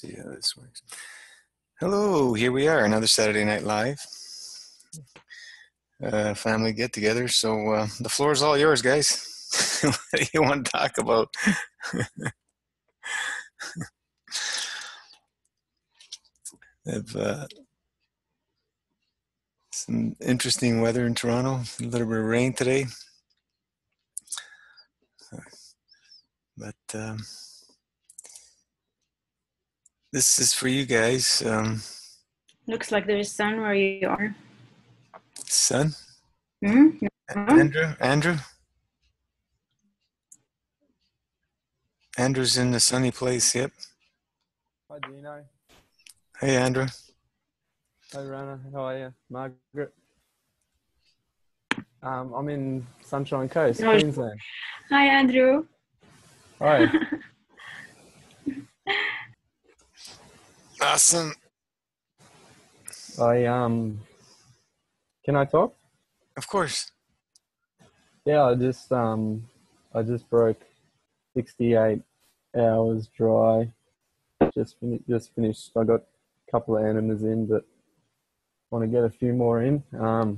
see how this works. Hello, here we are, another Saturday Night Live. Family get together. So the floor is all yours, guys. What do you want to talk about? Have some interesting weather in Toronto. A little bit of rain today, but this is for you guys. Looks like there is sun where you are. Sun? Mm-hmm. Andrew? Andrew's in the sunny place, yep. Hi, Dino. Hey, Andrew. Hi, Rana. How are you? Margaret. I'm in Sunshine Coast, Queensland. Hi, Andrew. Hi. Awesome. Can I talk? Of course. Yeah, I just broke 68 hours dry. Just finished. I got a couple of enemas in, but want to get a few more in. I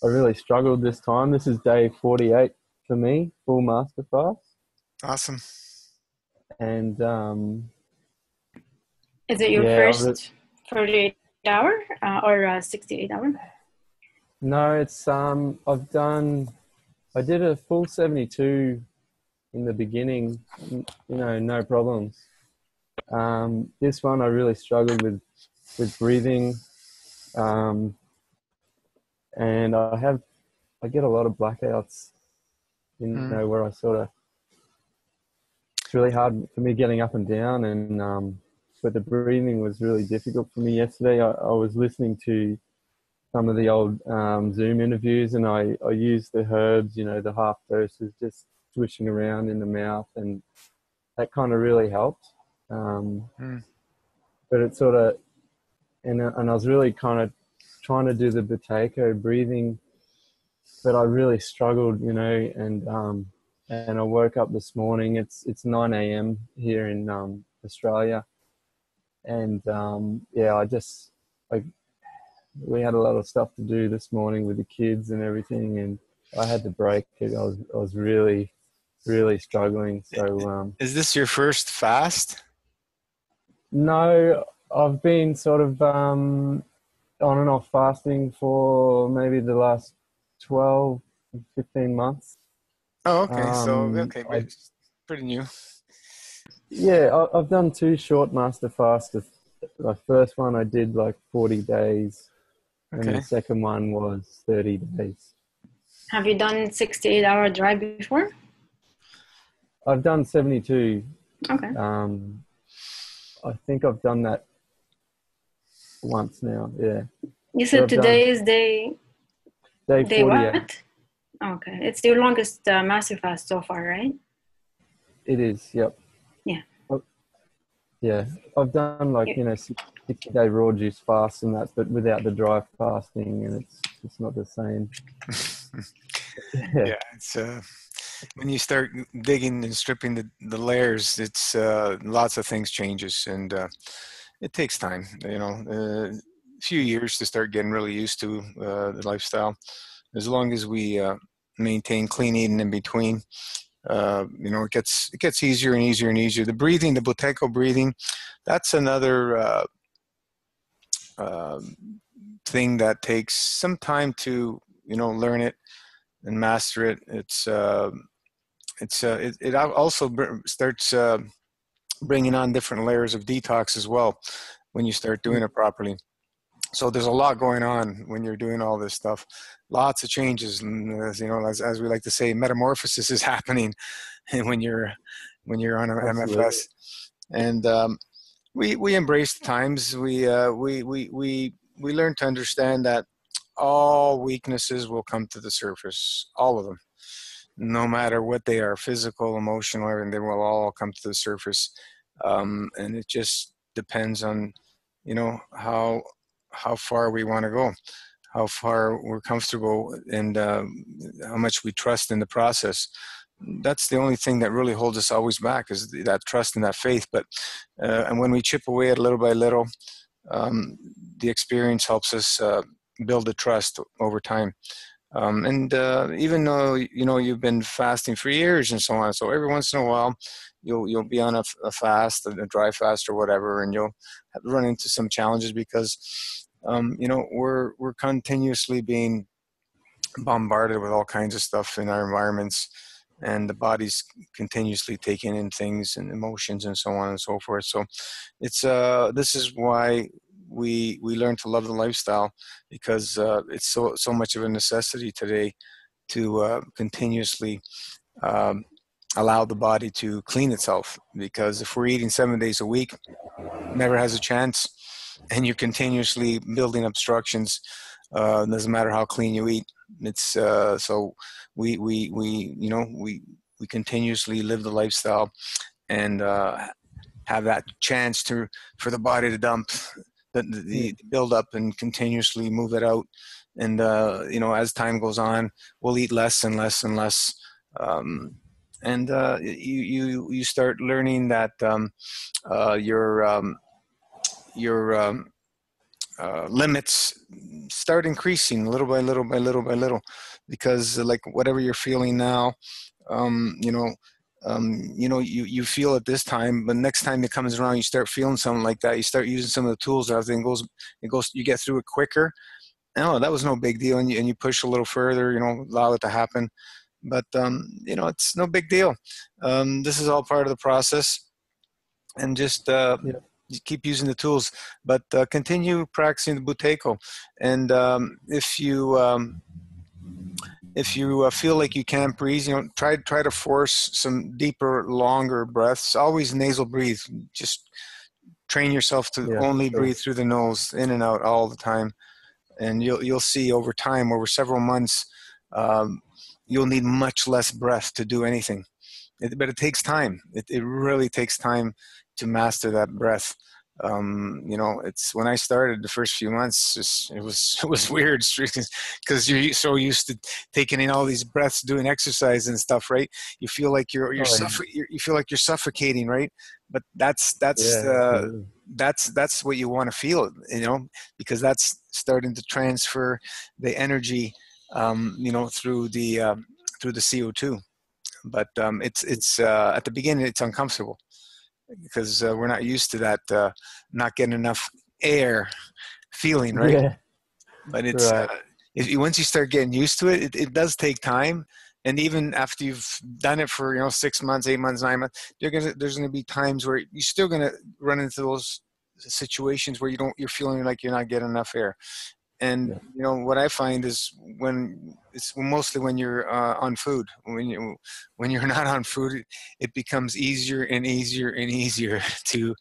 really struggled this time. This is day 48 for me, full master fast. Awesome. And is it your first 48 hour or 68 hour? No, it's I did a full 72 in the beginning, no problems. This one I really struggled with breathing, and I get a lot of blackouts, where I sort of, it's really hard for me getting up and down, and but the breathing was really difficult for me yesterday. I was listening to some of the old Zoom interviews, and I used the herbs, the half doses, just swishing around in the mouth, and that kind of really helped. But it sort of, and I was really kind of trying to do the Buteyko breathing, but I really struggled, and I woke up this morning. It's 9 a.m. here in Australia, and we had a lot of stuff to do this morning with the kids and everything, and I had to break it. I was really, really struggling. So, is this your first fast? No, I've been sort of on and off fasting for maybe the last 12, 15 months. Oh, okay. It's pretty new. Yeah, I've done 2 short master fasts. The first one I did like 40 days. Okay. And the second one was 30 days. Have you done 68 hour dry before? I've done 72. Okay. I think I've done that once now, yeah. You said today is day 48. What? Okay. It's your longest master fast so far, right? It is, yep. Yeah. Yeah. I've done 60-day raw juice fast and that, but without the dry fasting, and it's not the same. Yeah, it's when you start digging and stripping the layers, it's lots of things changes, and it takes time. A few years to start getting really used to the lifestyle. As long as we maintain clean eating in between, it gets easier and easier and easier. The breathing, the Buteyko breathing, that's another thing that takes some time to learn it and master it. It also starts bringing on different layers of detox as well when you start doing it properly. So there's a lot going on when you're doing all this stuff. Lots of changes, and as we like to say, metamorphosis is happening when you're on an MFS. And we embrace the times. We learn to understand that all weaknesses will come to the surface, all of them, no matter what they are, physical, emotional, everything. They will all come to the surface, and it just depends on how far we want to go, how far we're comfortable, and how much we trust in the process. that's the only thing that really holds us always back, is that trust and that faith. But and when we chip away at little by little, the experience helps us build the trust over time. And even though you've been fasting for years and so on, so every once in a while you'll be on a fast, a dry fast or whatever, and you'll run into some challenges because we're continuously being bombarded with all kinds of stuff in our environments, and the body's continuously taking in things and emotions and so on and so forth. So it's this is why we learn to love the lifestyle, because it's so much of a necessity today to continuously um, allow the body to clean itself. Because if we're eating 7 days a week, never has a chance, and you're continuously building obstructions. Doesn't matter how clean you eat. It's so we continuously live the lifestyle and have that chance for the body to dump the build up and continuously move it out. And as time goes on, we'll eat less and less and less. And you start learning that your limits start increasing little by little by little by little, because like whatever you're feeling now, you feel it this time, but next time it comes around, you start feeling something like that. You start using some of the tools, and everything goes. You get through it quicker. Oh, that was no big deal, and you push a little further. Allow it to happen, but it's no big deal. This is all part of the process, and just you keep using the tools, but continue practicing the Buteyko. And if you feel like you can't breathe, try to force some deeper, longer breaths. Always nasal breathe. Just train yourself to only breathe through the nose, in and out all the time. And you'll see over time, over several months, you'll need much less breath to do anything. But it takes time. It really takes time to master that breath. It's when I started the first few months, it was weird because you're so used to taking in all these breaths, doing exercise and stuff, right? You feel like you feel like you're suffocating, right? But that's what you want to feel, because that's starting to transfer the energy, through the CO2. But it's at the beginning it's uncomfortable, because we're not used to that not getting enough air feeling, right? Yeah. But it's right. Once you start getting used to it, it does take time. And even after you've done it for 6 months, 8 months, 9 months, there's gonna be times where you're still gonna run into those situations where you're feeling like you're not getting enough air. And what I find is it's mostly when you're on food. When you're not on food, it becomes easier and easier and easier to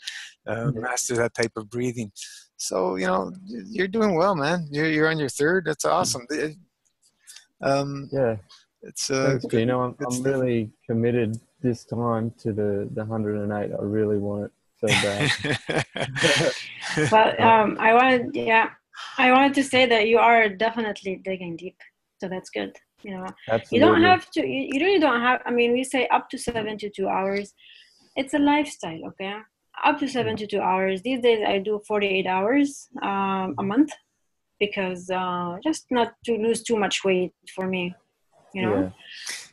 master that type of breathing. So you're doing well, man. You're on your third. That's awesome. It's thanks, Gino. I'm stuff. really committed this time to the 108. I really want it so bad. But I wanted to say that you are definitely digging deep, so that's good. Absolutely. You don't have to. You really don't have. I mean, we say up to 72 hours. It's a lifestyle, okay? Up to 72 hours. These days, I do 48 hours a month, because just not to lose too much weight for me. And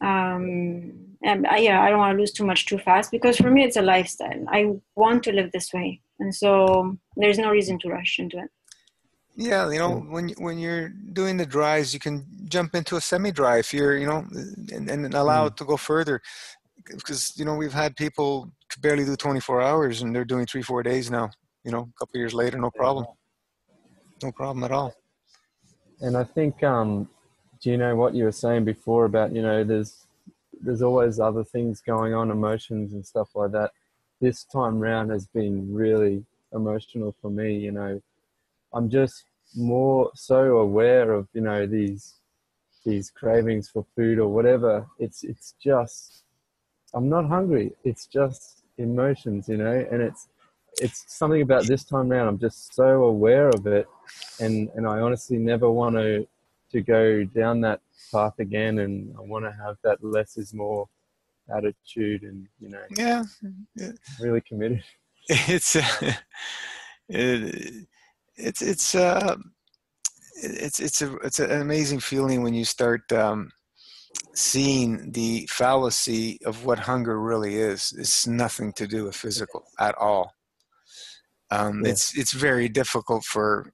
I don't want to lose too much too fast, because for me it's a lifestyle. I want to live this way, and so there's no reason to rush into it. Yeah, when you're doing the dries, you can jump into a semi-dry if you're and allow it to go further, because we've had people barely do 24 hours and they're doing 3-4 days now. A couple of years later, no problem at all. And I think what you were saying before about there's always other things going on, emotions and stuff like that. This time round has been really emotional for me. I'm just more so aware of these cravings for food or whatever. It's just, I'm not hungry. It's just emotions, and it's something about this time round. I'm just so aware of it, and I honestly never want to go down that path again. And I want to have that less is more attitude, and Yeah, yeah. really committed. It's it, it's it's uh it's an amazing feeling when you start seeing the fallacy of what hunger really is. It's nothing to do with physical at all. Yeah. It's very difficult for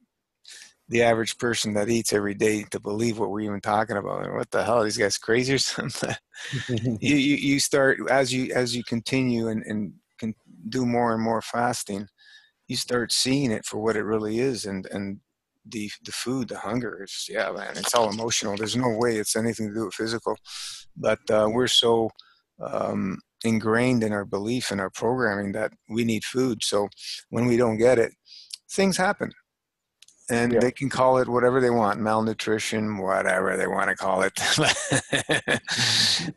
the average person that eats every day to believe what we're even talking about. What the hell? Are these guys crazy or something? You start as you continue and can do more and more fasting. You start seeing it for what it really is, and the food, the hunger, is, yeah, man, it's all emotional. There's no way it's anything to do with physical. But we're so ingrained in our belief and our programming that we need food. So when we don't get it, things happen. And Yeah. they can call it whatever they want, malnutrition, whatever they want to call it.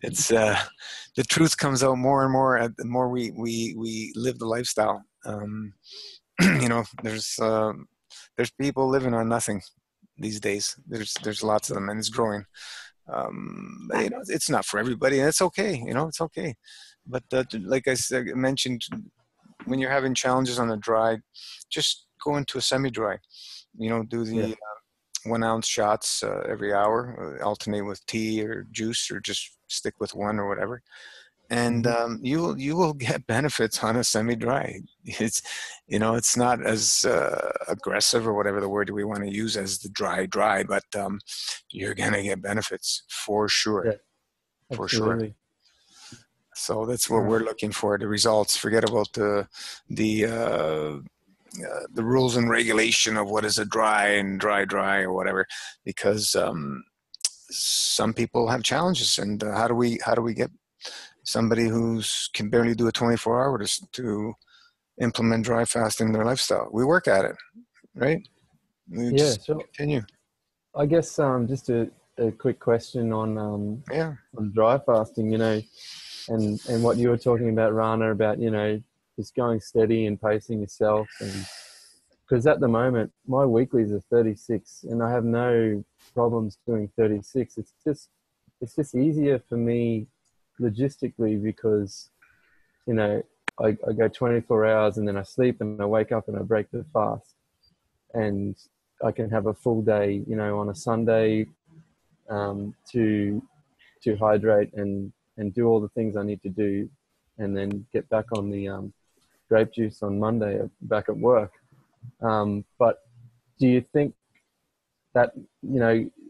It's the truth comes out more and more the more we live the lifestyle. You know, there's people living on nothing these days. There's lots of them, and it's growing. But, you know, it's not for everybody, and it's okay. You know, it's okay. But like I said, mentioned, when you're having challenges on the dry, just go into a semi-dry. You know, do the Yeah. 1 ounce shots every hour, alternate with tea or juice, or just stick with one or whatever. And you will get benefits on a semi-dry. It's, you know, it's not as aggressive or whatever the word we want to use as the dry, but you're gonna get benefits for sure, Yeah. for sure. Absolutely. So that's what we're looking for, the results. Forget about the rules and regulation of what is a dry and dry or whatever, because some people have challenges, and how do we get somebody who's can barely do a 24-hour to implement dry fasting in their lifestyle? We work at it, right? We Yeah. just Sure. continue. I guess just a quick question on Yeah. dry fasting, and what you were talking about, Rana, about just going steady and pacing yourself, and because at the moment my weeklies are 36, and I have no problems doing 36. It's just easier for me logistically, because I go 24 hours and then I sleep and I wake up and I break the fast, and I can have a full day, on a Sunday, to hydrate and do all the things I need to do, and then get back on the grape juice on Monday back at work. But do you think that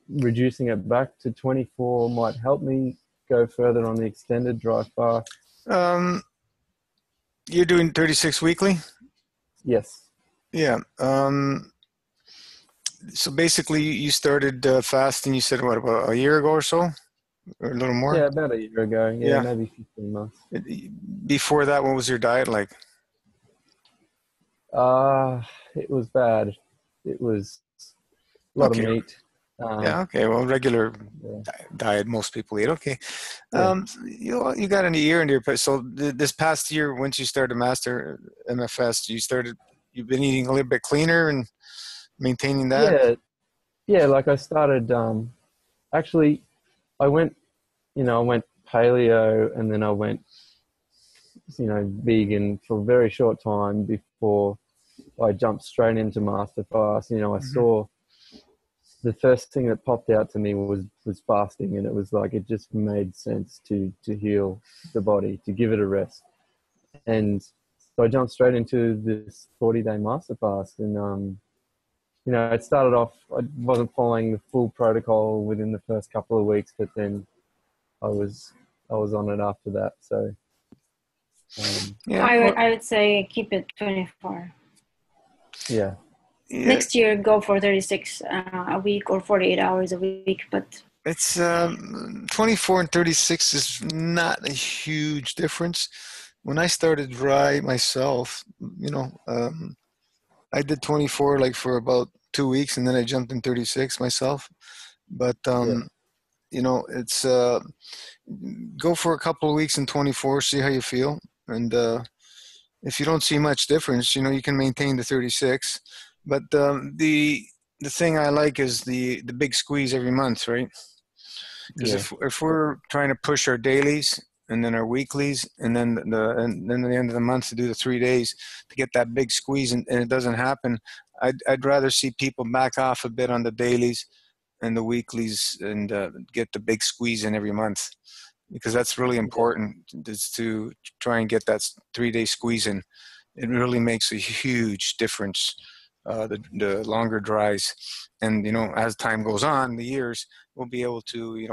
reducing it back to 24 might help me go further on the extended dry fast? You're doing 36 weekly? Yes. Yeah. So basically, you started fasting, you said, what, about a year ago or so? Or a little more? Yeah, about a year ago. Yeah, Yeah. maybe 15 months. Before that, what was your diet like? It was bad. It was a lot of meat. Yeah, okay. Well, regular Yeah. diet most people eat. Okay. Yeah. You got a year into your, so this past year, once you started Master MFS, you've been eating a little bit cleaner and maintaining that? Yeah. Yeah, like I started, actually, I went paleo, and then I went, vegan for a very short time before I jumped straight into Master Fast. I saw the first thing that popped out to me was fasting, and it was like, it just made sense to heal the body, to give it a rest. And so I jumped straight into this 40-day Master Fast, and it started off, I wasn't following the full protocol within the first couple of weeks, but then I was on it after that. So Yeah. I would say keep it 24. Yeah. Next year, go for 36 a week or 48 hours a week, but it's 24 and 36 is not a huge difference. When I started dry myself, I did 24 like for about 2 weeks, and then I jumped in 36 myself. But it's go for a couple of weeks in 24, see how you feel, and if you don't see much difference, you can maintain the 36. But the thing I like is the big squeeze every month, right? Because if we're trying to push our dailies and then our weeklies, and then at the end of the month to do the 3 days to get that big squeeze, and it doesn't happen. I'd rather see people back off a bit on the dailies and the weeklies and get the big squeeze in every month, because that's really important, is to try and get that 3-day squeeze in. It really makes a huge difference. The longer dries, and as time goes on, the years, we'll be able to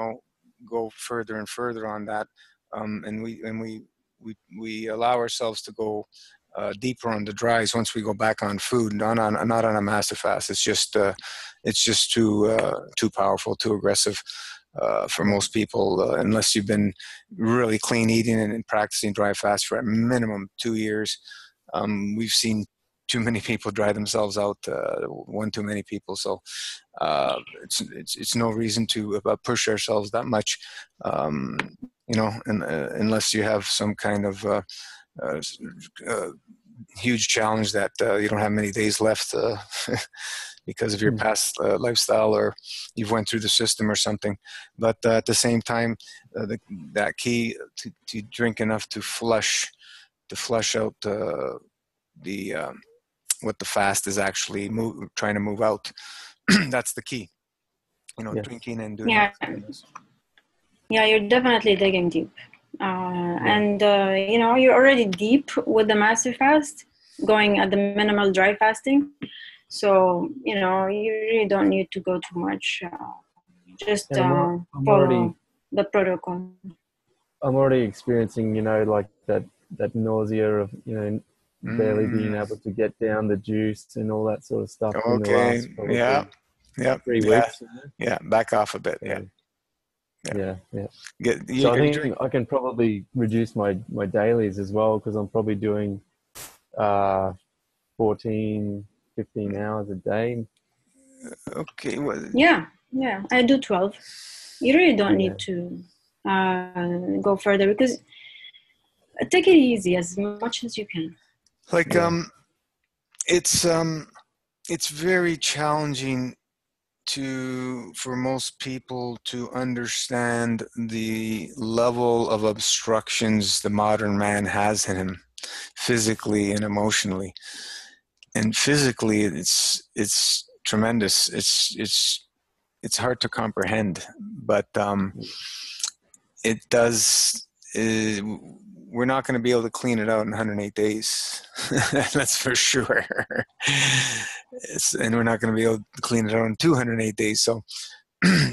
go further and further on that, and we allow ourselves to go deeper on the dries once we go back on food, not on a massive fast. It's just too powerful, too aggressive for most people, unless you've been really clean eating and practicing dry fast for at minimum 2 years. We've seen too many people dry themselves out, one too many people. So it's no reason to push ourselves that much, unless you have some kind of huge challenge that you don't have many days left because of your past lifestyle, or you've went through the system or something. But at the same time, that key to drink enough to flush out what the fast is actually trying to move out. That's the key, Yes. drinking and doing. Yeah, you're definitely digging deep. And you're already deep with the massive fast, going at the minimal dry fasting. So, you really don't need to go too much. Just follow the protocol. I'm already experiencing, like that nausea of, barely being able to get down the juice and all that sort of stuff. Okay. In the last probably 3 weeks. Yeah. Back off a bit. Yeah. So I think I can probably reduce my dailies as well, because I'm probably doing 14, 15 hours a day. Okay. Yeah. I do 12. You really don't need to go further, because take it easy as much as you can. It's very challenging for most people to understand the level of obstructions the modern man has in him, physically and emotionally. And physically, it's tremendous. It's hard to comprehend, but it does. We're not going to be able to clean it out in 108 days. That's for sure. And we're not going to be able to clean it out in 208 days. So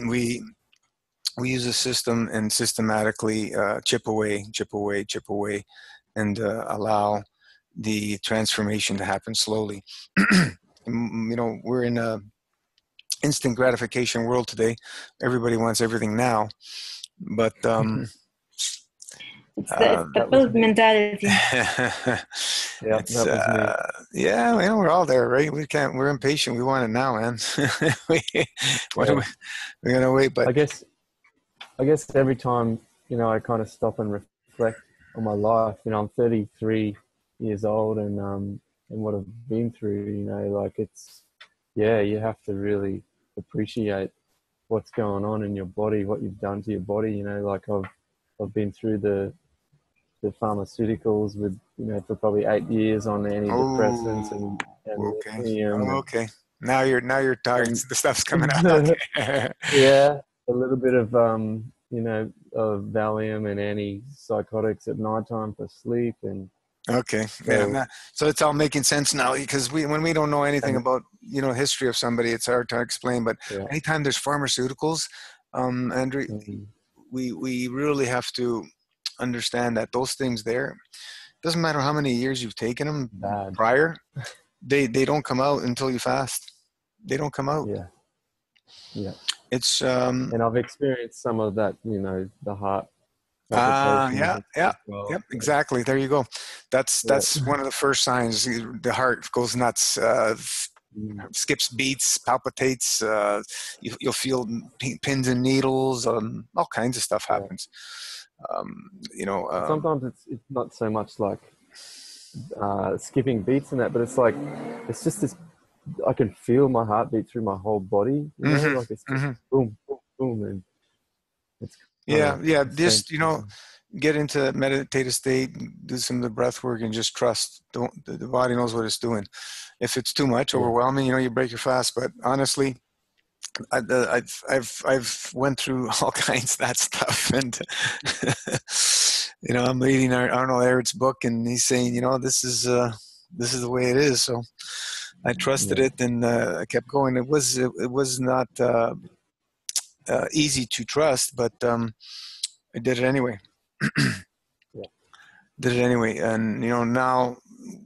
we use a system and systematically chip away, and allow the transformation to happen slowly. We're in a instant gratification world today. Everybody wants everything now, but it's the build mentality. We're all there, right? We're impatient. We want it now, man. We're gonna wait, but I guess every time, I kind of stop and reflect on my life. I'm 33 years old, and what I've been through, you have to really appreciate what's going on in your body, what you've done to your body. I've been through the pharmaceuticals with, for probably 8 years on antidepressants and lithium. Okay. Now you're tired. The stuff's coming out. Yeah, a little bit of of Valium and antipsychotics at nighttime for sleep, and okay. So it's all making sense now, because when we don't know anything about history of somebody, it's hard to explain. But anytime there's pharmaceuticals, Andrew, we really have to understand that those things there, doesn't matter how many years you've taken them prior, they don't come out until you fast. They don't come out. It's and I've experienced some of that, the heart exactly. There you go. That's one of the first signs. The heart goes nuts, skips beats, palpitates. You'll feel pins and needles. All kinds of stuff happens. Sometimes it's not so much like skipping beats and that, but it's just this. I can feel my heartbeat through my whole body. It's just boom, boom, boom, and it's just get into a meditative state, do some of the breath work, and just trust. Don't, the body knows what it's doing. If it's too much, overwhelming, you break your fast. But honestly, I've went through all kinds of that stuff, and I'm reading Arnold Ehret's book, and he's saying, this is the way it is. So I trusted it, and I kept going. It was not easy to trust, but I did it anyway. Did it anyway, and now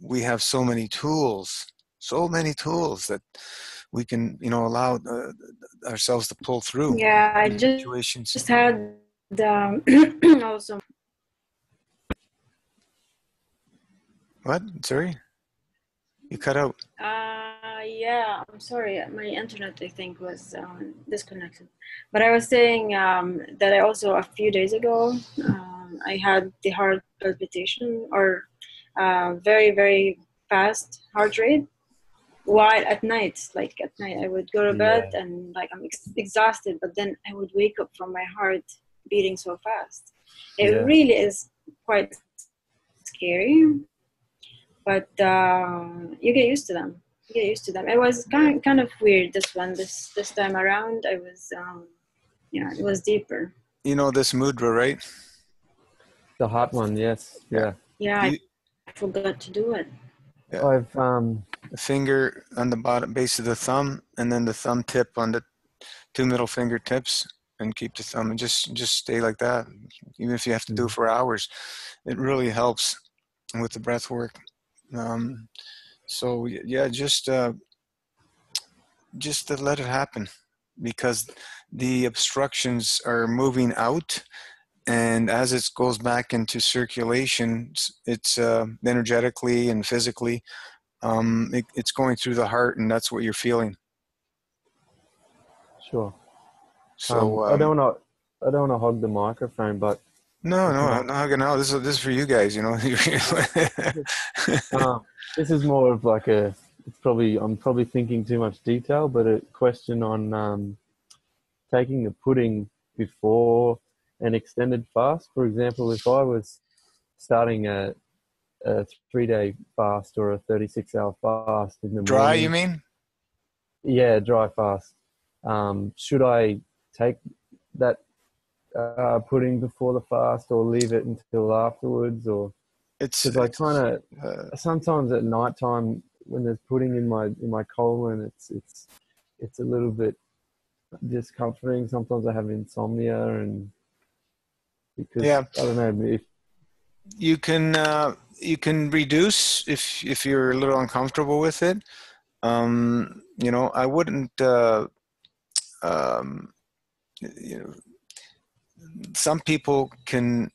we have so many tools that we can allow ourselves to pull through. Yeah, I situations. just had also. What? Sorry, you cut out. Yeah, I'm sorry. My internet, I think, was disconnected. But I was saying that I also, a few days ago, I had the heart palpitation, or very, very fast heart rate, while at night. Like at night, I would go to bed and like I'm exhausted, but then I would wake up from my heart beating so fast. It really is quite scary, but you get used to them. It was kind of weird this time around. I was it was deeper. This mudra, right? The hot one, yes. Yeah. I forgot to do it. Yeah. I've the finger on the bottom base of the thumb, and then the thumb tip on the two middle fingertips, and keep the thumb, and just stay like that. Even if you have to do it for hours, it really helps with the breath work. So yeah, just to let it happen, because the obstructions are moving out, and as it goes back into circulation, it's energetically and physically, it's going through the heart, and that's what you're feeling. Sure. So I don't want to hog the microphone, but no, I'm not hugging out. This is for you guys, This is more of like I'm probably thinking too much detail, but a question on taking a pudding before an extended fast. For example, if I was starting a 3-day fast or a 36-hour fast in the dry, morning. you mean? Yeah, dry fast. Should I take that pudding before the fast, or leave it until afterwards, or? Because I kind of sometimes at night time when there's pudding in my colon, it's a little bit discomforting. Sometimes I have insomnia, and because I don't know if you can reduce if you're a little uncomfortable with it. I wouldn't. Some people can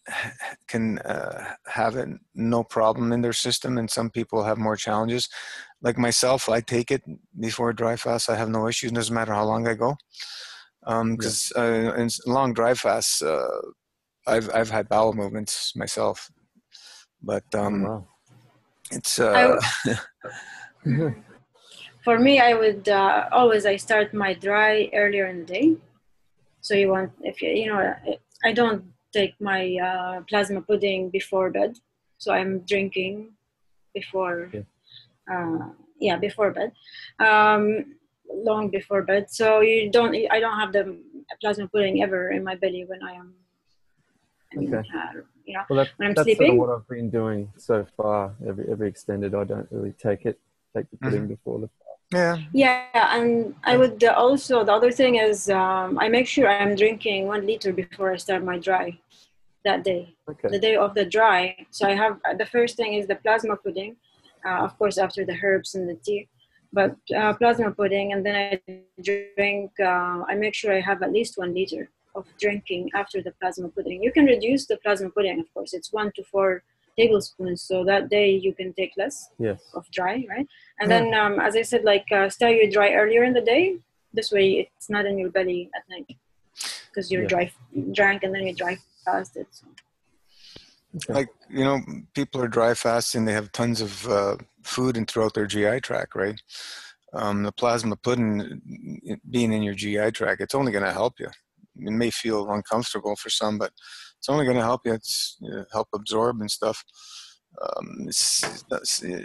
have it no problem in their system, and some people have more challenges. Like myself, I take it before a dry fast. I have no issues. It doesn't matter how long I go, because in long dry fasts, I've had bowel movements myself. But it's for me, I would always start my dry earlier in the day. So I don't take my plasma pudding before bed. So I'm drinking before before bed, long before bed. So I don't have the plasma pudding ever in my belly when I am. Well, when I'm that's sleeping. sort of what I've been doing so far. Every extended, I don't really take the pudding before the fast. Yeah, and I would also, the other thing is I make sure I'm drinking 1 liter before I start my dry that day. The day of the dry. So I have, the first thing is the plasma pudding, of course after the herbs and the tea, but plasma pudding, and then I drink, I make sure I have at least 1 liter of drinking after the plasma pudding. You can reduce the plasma pudding, of course. It's 1 to 4 tablespoons, so that day you can take less of dry, right? And then as I said, like start your dry earlier in the day. This way it's not in your belly at night, because you're drank and then you dry fasted. So. Like, people are dry fasting, they have tons of food and throughout their GI tract, right? The plasma pudding being in your GI tract, it's only going to help you. It may feel uncomfortable for some, but It's only going to help you. It's help absorb and stuff.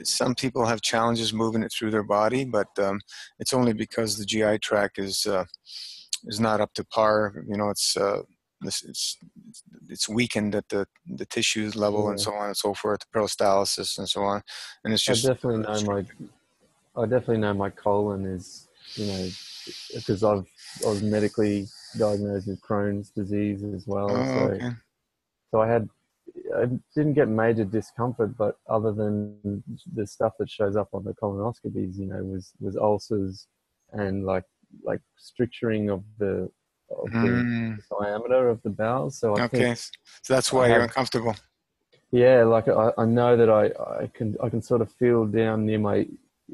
Some people have challenges moving it through their body, but it's only because the GI tract is not up to par. You know, it's weakened at the tissues level and so on and so forth, peristalsis and so on, and it's just. I definitely know my colon is, you know, because I was medically diagnosed with Crohn's disease as well. Oh, okay. So I didn't get major discomfort, but other than the stuff that shows up on the colonoscopies, you know, was ulcers and like stricturing of the diameter of the bowels. So I think so that's why you're uncomfortable. Yeah, like I know that I can sort of feel down near my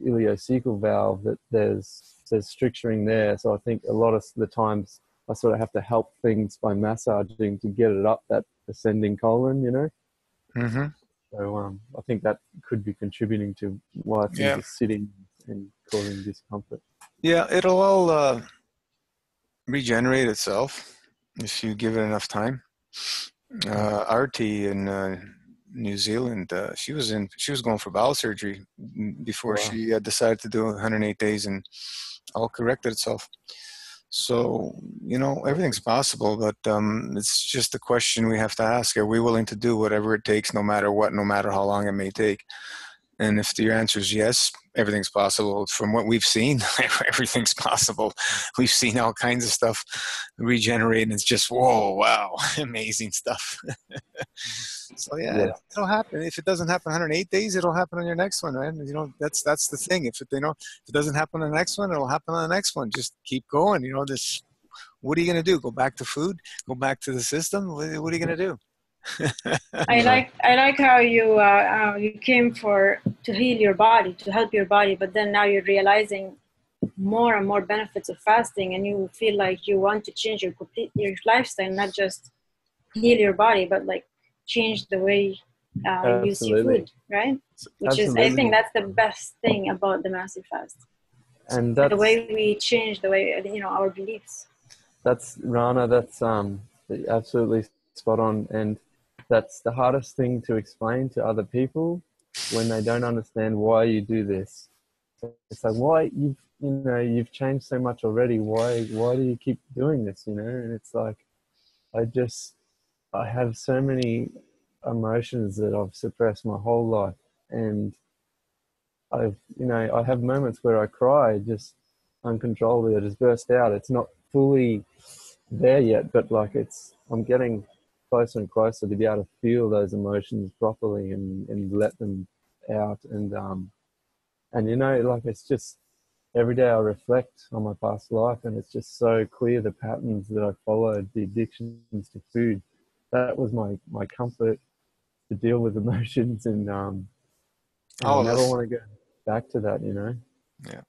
ileocecal valve that there's stricturing there. So I think a lot of the times I sort of have to help things by massaging to get it up that ascending colon, you know. Mm-hmm. So I think that could be contributing to why things are sitting and causing discomfort. Yeah, it'll all regenerate itself if you give it enough time. Artie in New Zealand, she was going for bowel surgery before she decided to do 108 days, and all corrected itself. So, you know, everything's possible, but it's just a question we have to ask. Are we willing to do whatever it takes, no matter what, no matter how long it may take? And if your answer is yes, everything's possible. From what we've seen, everything's possible. We've seen all kinds of stuff regenerate, and it's just, whoa, wow, amazing stuff. So it'll happen. If it doesn't happen 108 days, it'll happen on your next one, right? You know, that's the thing. If it doesn't happen on the next one, it'll happen on the next one. Just keep going. You know, what are you going to do? Go back to food? Go back to the system? What are you going to do? I like how you came to heal your body, to help your body, but then now you're realizing more and more benefits of fasting, and you feel like you want to change your lifestyle, not just heal your body, but like change the way you see food, right? Which is, I think that's the best thing about the massive fast, and the way we change the way, you know, our beliefs. That's Rana. That's absolutely spot on, and that's the hardest thing to explain to other people when they don't understand why you do this. It's like, why you've changed so much already. Why do you keep doing this? You know, and it's like, I have so many emotions that I've suppressed my whole life, and I have moments where I cry just uncontrollably. I just burst out. It's not fully there yet, but like I'm getting closer and closer to be able to feel those emotions properly and let them out. And you know, like, it's just every day I reflect on my past life, and it's just so clear the patterns that I followed, the addictions to food. That was my comfort to deal with emotions, and I never want to go back to that, you know. Yeah.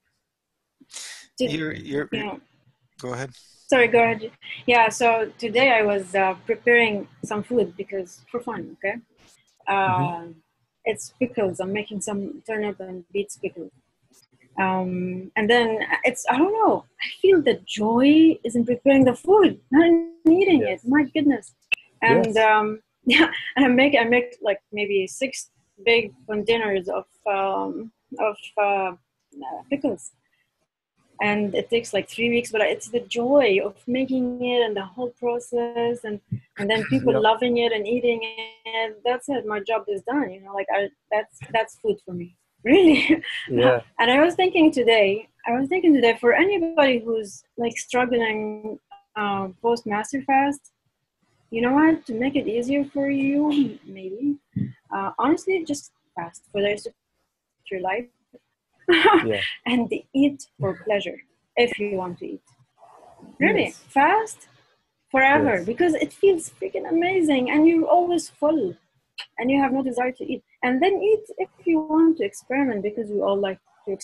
Go ahead. Sorry, go ahead. Yeah, so today I was preparing some food because for fun, okay? It's pickles. I'm making some turnip and beets pickles. And then I don't know, I feel the joy is in preparing the food, not in eating it. My goodness. And and I make like maybe 6 big containers of pickles. And it takes like 3 weeks, but it's the joy of making it and the whole process, and then people loving it and eating it. That's it. My job is done. You know, like that's food for me, really. Yeah. And I was thinking today for anybody who's like struggling post master fast, you know what? To make it easier for you, maybe honestly, just fast for the rest of your life. And eat for pleasure if you want to eat. Really, fast forever, because it feels freaking amazing, and you're always full and you have no desire to eat. And then eat if you want to experiment, because we all like to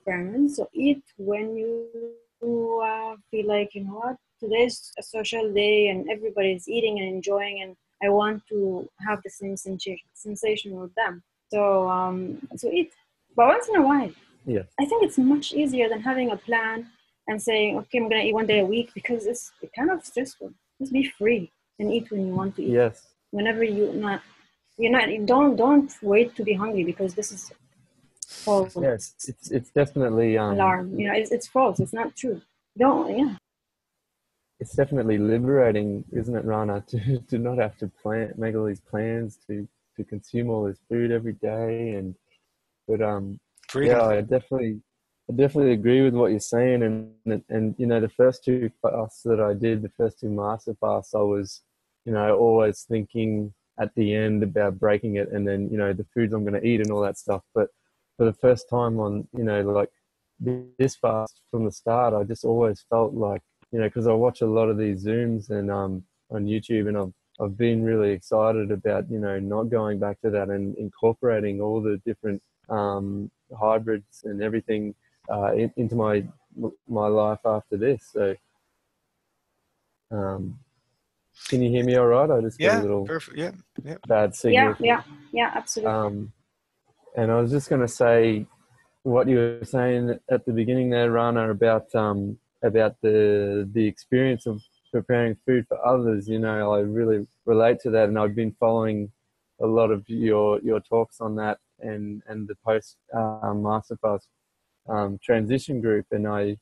experiment. So eat when you feel like, you know what, today's a social day and everybody's eating and enjoying, and I want to have the same sensation with them. So eat. But once in a while, I think it's much easier than having a plan and saying, okay, I'm going to eat 1 day a week, because it's kind of stressful. Just be free. and eat when you want to eat. Yes. Whenever don't wait to be hungry, because this is false. Yes, it's definitely alarm. It's false. It's not true. Don't. Yeah. It's definitely liberating, isn't it, Rana, to not have to make all these plans to consume all this food every day. But Freedom. yeah, I definitely agree with what you're saying. And the first two fasts that I did, the first two master fasts, I was, always thinking at the end about breaking it, and then the foods I'm going to eat and all that stuff. But for the first time on, like this fast from the start, I just always felt like, because I watch a lot of these Zooms and on YouTube, and I've been really excited about not going back to that and incorporating all the different hybrids and everything into my life after this. So, can you hear me all right? I just got a little perfect. Yeah, bad signal. Yeah, absolutely. And I was just going to say what you were saying at the beginning there, Rana, about the experience of preparing food for others. I really relate to that, and I've been following a lot of your talks on that and the post masterclass transition group. And I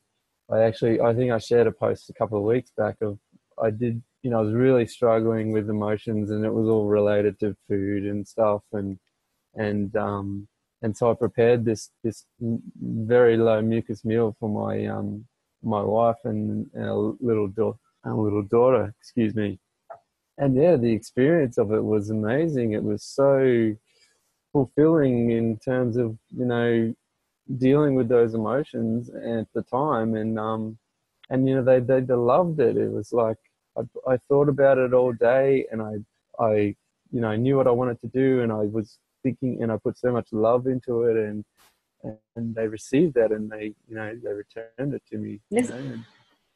think I shared a post a couple of weeks back of I was really struggling with emotions, and it was all related to food and stuff, and so I prepared this very low mucus meal for my wife and our little daughter, excuse me. And yeah, the experience of it was amazing. It was so fulfilling in terms of dealing with those emotions at the time, and they loved it. It was like I thought about it all day, and I knew what I wanted to do, and I was thinking, and I put so much love into it, and they received that, and they returned it to me. Listen,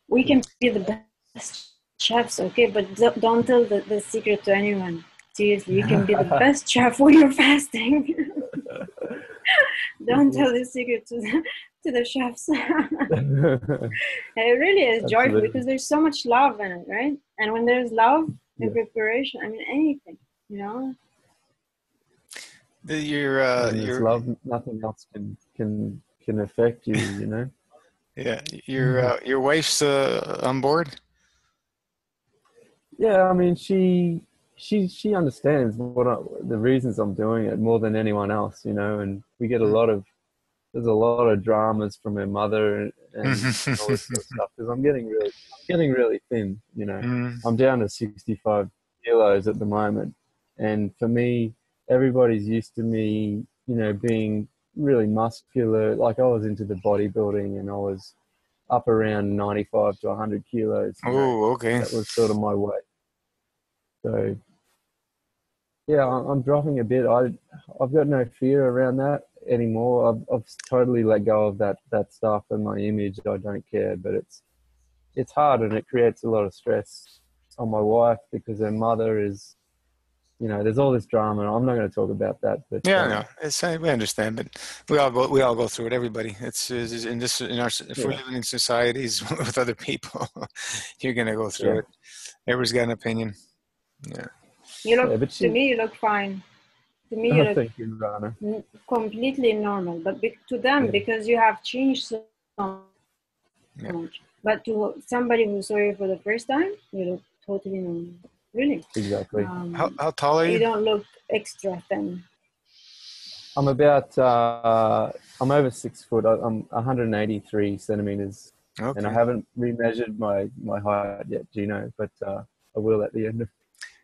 we can be the best chefs, okay, but don't tell the secret to anyone. Seriously, you can be the best chef when you're fasting. Don't tell the secret to the chefs. It really is joyful because there's so much love in it, right? And when there's love in preparation, I mean, anything, Your love, nothing else can affect you, Yeah, your wife's on board. Yeah, I mean, she understands the reasons I'm doing it more than anyone else, and we get there's a lot of dramas from her mother and all this sort of stuff, because I'm getting really thin, I'm down to 65 kilos at the moment, and for me, everybody's used to me, being really muscular. Like I was into the bodybuilding, and I was up around 95 to 100 kilos. Oh, okay. That was sort of my weight. So, yeah, I'm dropping a bit. I've got no fear around that anymore. I've totally let go of that stuff and my image. I don't care, but it's hard, and it creates a lot of stress on my wife because her mother is, there's all this drama. I'm not going to talk about that, but no, we understand, but we all go through it. Everybody, if we're living in societies with other people, you're going to go through it. Everybody's got an opinion. Yeah. To me, you look fine. To me, you look thank you, Rana. Completely normal. But to them, because you have changed so much. But to somebody who saw you for the first time, you look totally normal. Really. Exactly. How tall are you? You don't look extra thin. I'm about, I'm over 6 foot. I'm 183 centimeters. Okay. And I haven't remeasured my height yet, Gino, but I will at the end of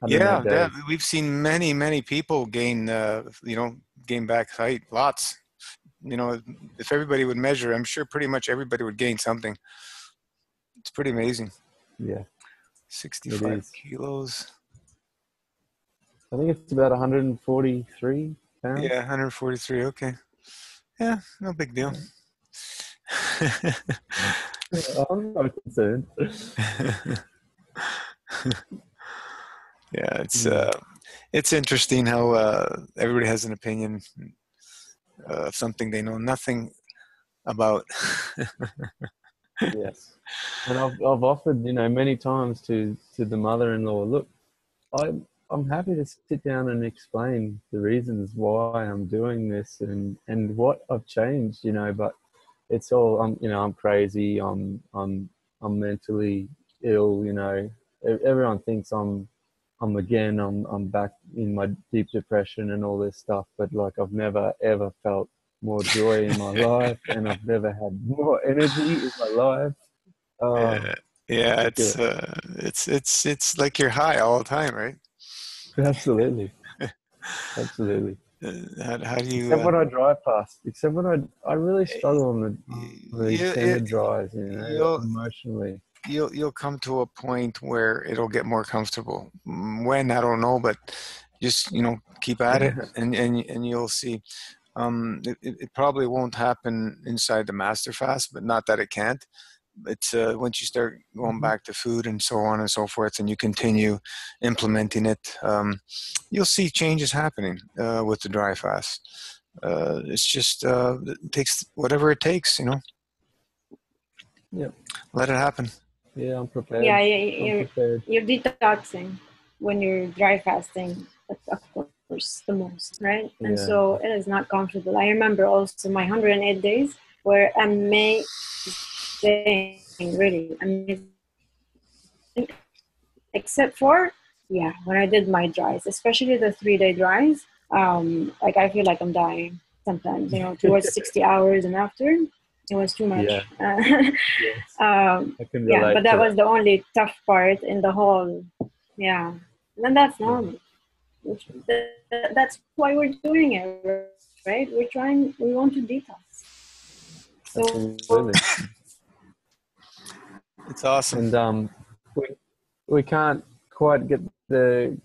108 days. We've seen many people gain, gain back height, lots. If everybody would measure, I'm sure pretty much everybody would gain something. It's pretty amazing. Yeah. 65 kilos. I think it's about 143 pounds. Yeah, 143. Okay. Yeah, no big deal. I'm not concerned. Yeah, it's interesting how everybody has an opinion of something they know nothing about. Yes, and I've offered many times to the mother-in-law, look, I'm happy to sit down and explain the reasons why I'm doing this and what I've changed, you know. But it's all I'm crazy. I'm mentally ill, you know. Everyone thinks I'm back in my deep depression and all this stuff. But like I've never ever felt more joy in my life, and I've never had more energy in my life. Yeah, yeah. Ridiculous. It's like you're high all the time, right? Absolutely, absolutely. How do you? Except when I drive past. Except when I really struggle on the You, extended drives, you know, you'll emotionally. you'll come to a point where it'll get more comfortable. When, I don't know, but just keep at it, and you'll see. It probably won't happen inside the master fast, but not that it can't. It's once you start going Mhm. back to food and so on and so forth, and you continue implementing it, you'll see changes happening with the dry fast. It's just it takes whatever it takes, Yep. let it happen. Yeah, I'm Yeah, prepared. I'm prepared. you're detoxing when you're dry fasting. That's of course the most, right? And Yeah. so it is not comfortable. I remember also my 108 days were amazing, really amazing. Except for, yeah, when I did my dries, especially the 3-day dries, like I feel like I'm dying sometimes, towards 60 hours and after, it was too Yeah. much. Yes. I can Yeah, but relate to that was that. the only tough part in the whole, yeah. And that's Yeah. normal. That's why we're doing it, right? We want to detox. So, Absolutely. It's awesome. And we we can't quite get the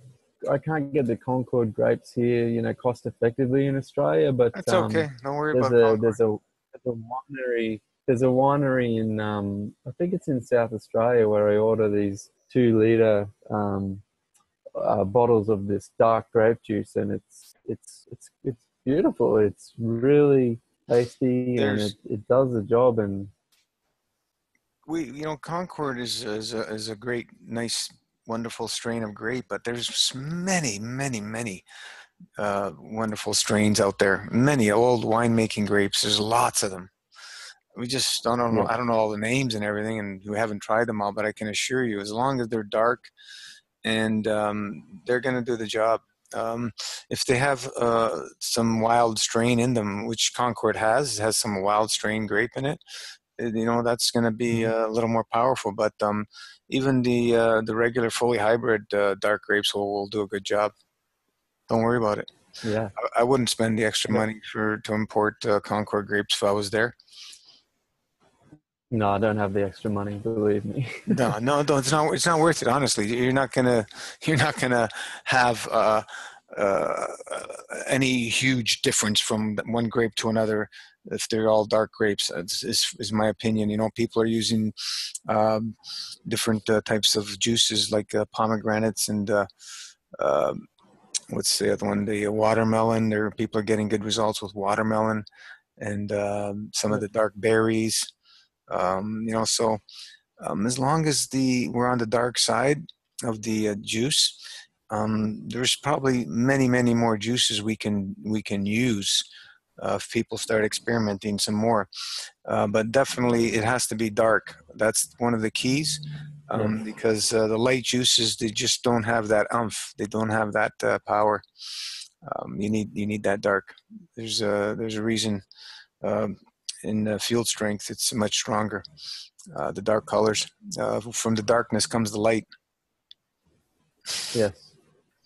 I can't get the Concord grapes here, you know, cost effectively in Australia, but That's okay. Don't worry there's about a Concord. there's a there's a winery in I think it's in South Australia where I order these 2 liter bottles of this dark grape juice, and it's beautiful. It's really tasty, and There's it does the job. And Concord is a great, nice, wonderful strain of grape, but there's many, many, many wonderful strains out there. Many old winemaking grapes. There's lots of them. We just don't know. yeah, I don't know all the names and everything, and we haven't tried them all. But I can assure you, as long as they're dark and they're going to do the job. Um, if they have some wild strain in them, which Concord has some wild strain grape in it, that's going to be mhm, a little more powerful. But even the regular fully hybrid dark grapes will do a good job. Don't worry about it. yeah. I wouldn't spend the extra Yeah. money to import Concord grapes if I was there. No, I don't have the extra money, believe me. No, no, no, it's not worth it. Honestly, you're not gonna have uh, any huge difference from one grape to another if they're all dark grapes. Is my opinion. People are using um, different types of juices like pomegranates and what's the other one? The watermelon. People are getting good results with watermelon and some of Yeah. the dark berries. So as long as we're on the dark side of the juice, there's probably many, many more juices we can use if people start experimenting some more. But definitely, it has to be dark. That's one of the keys. Yes. Because the light juices, they just don't have that umph. They don't have that power. You need that dark. There's a reason. Um, in field strength, it's much stronger. The dark colors. From the darkness comes the light. Yes.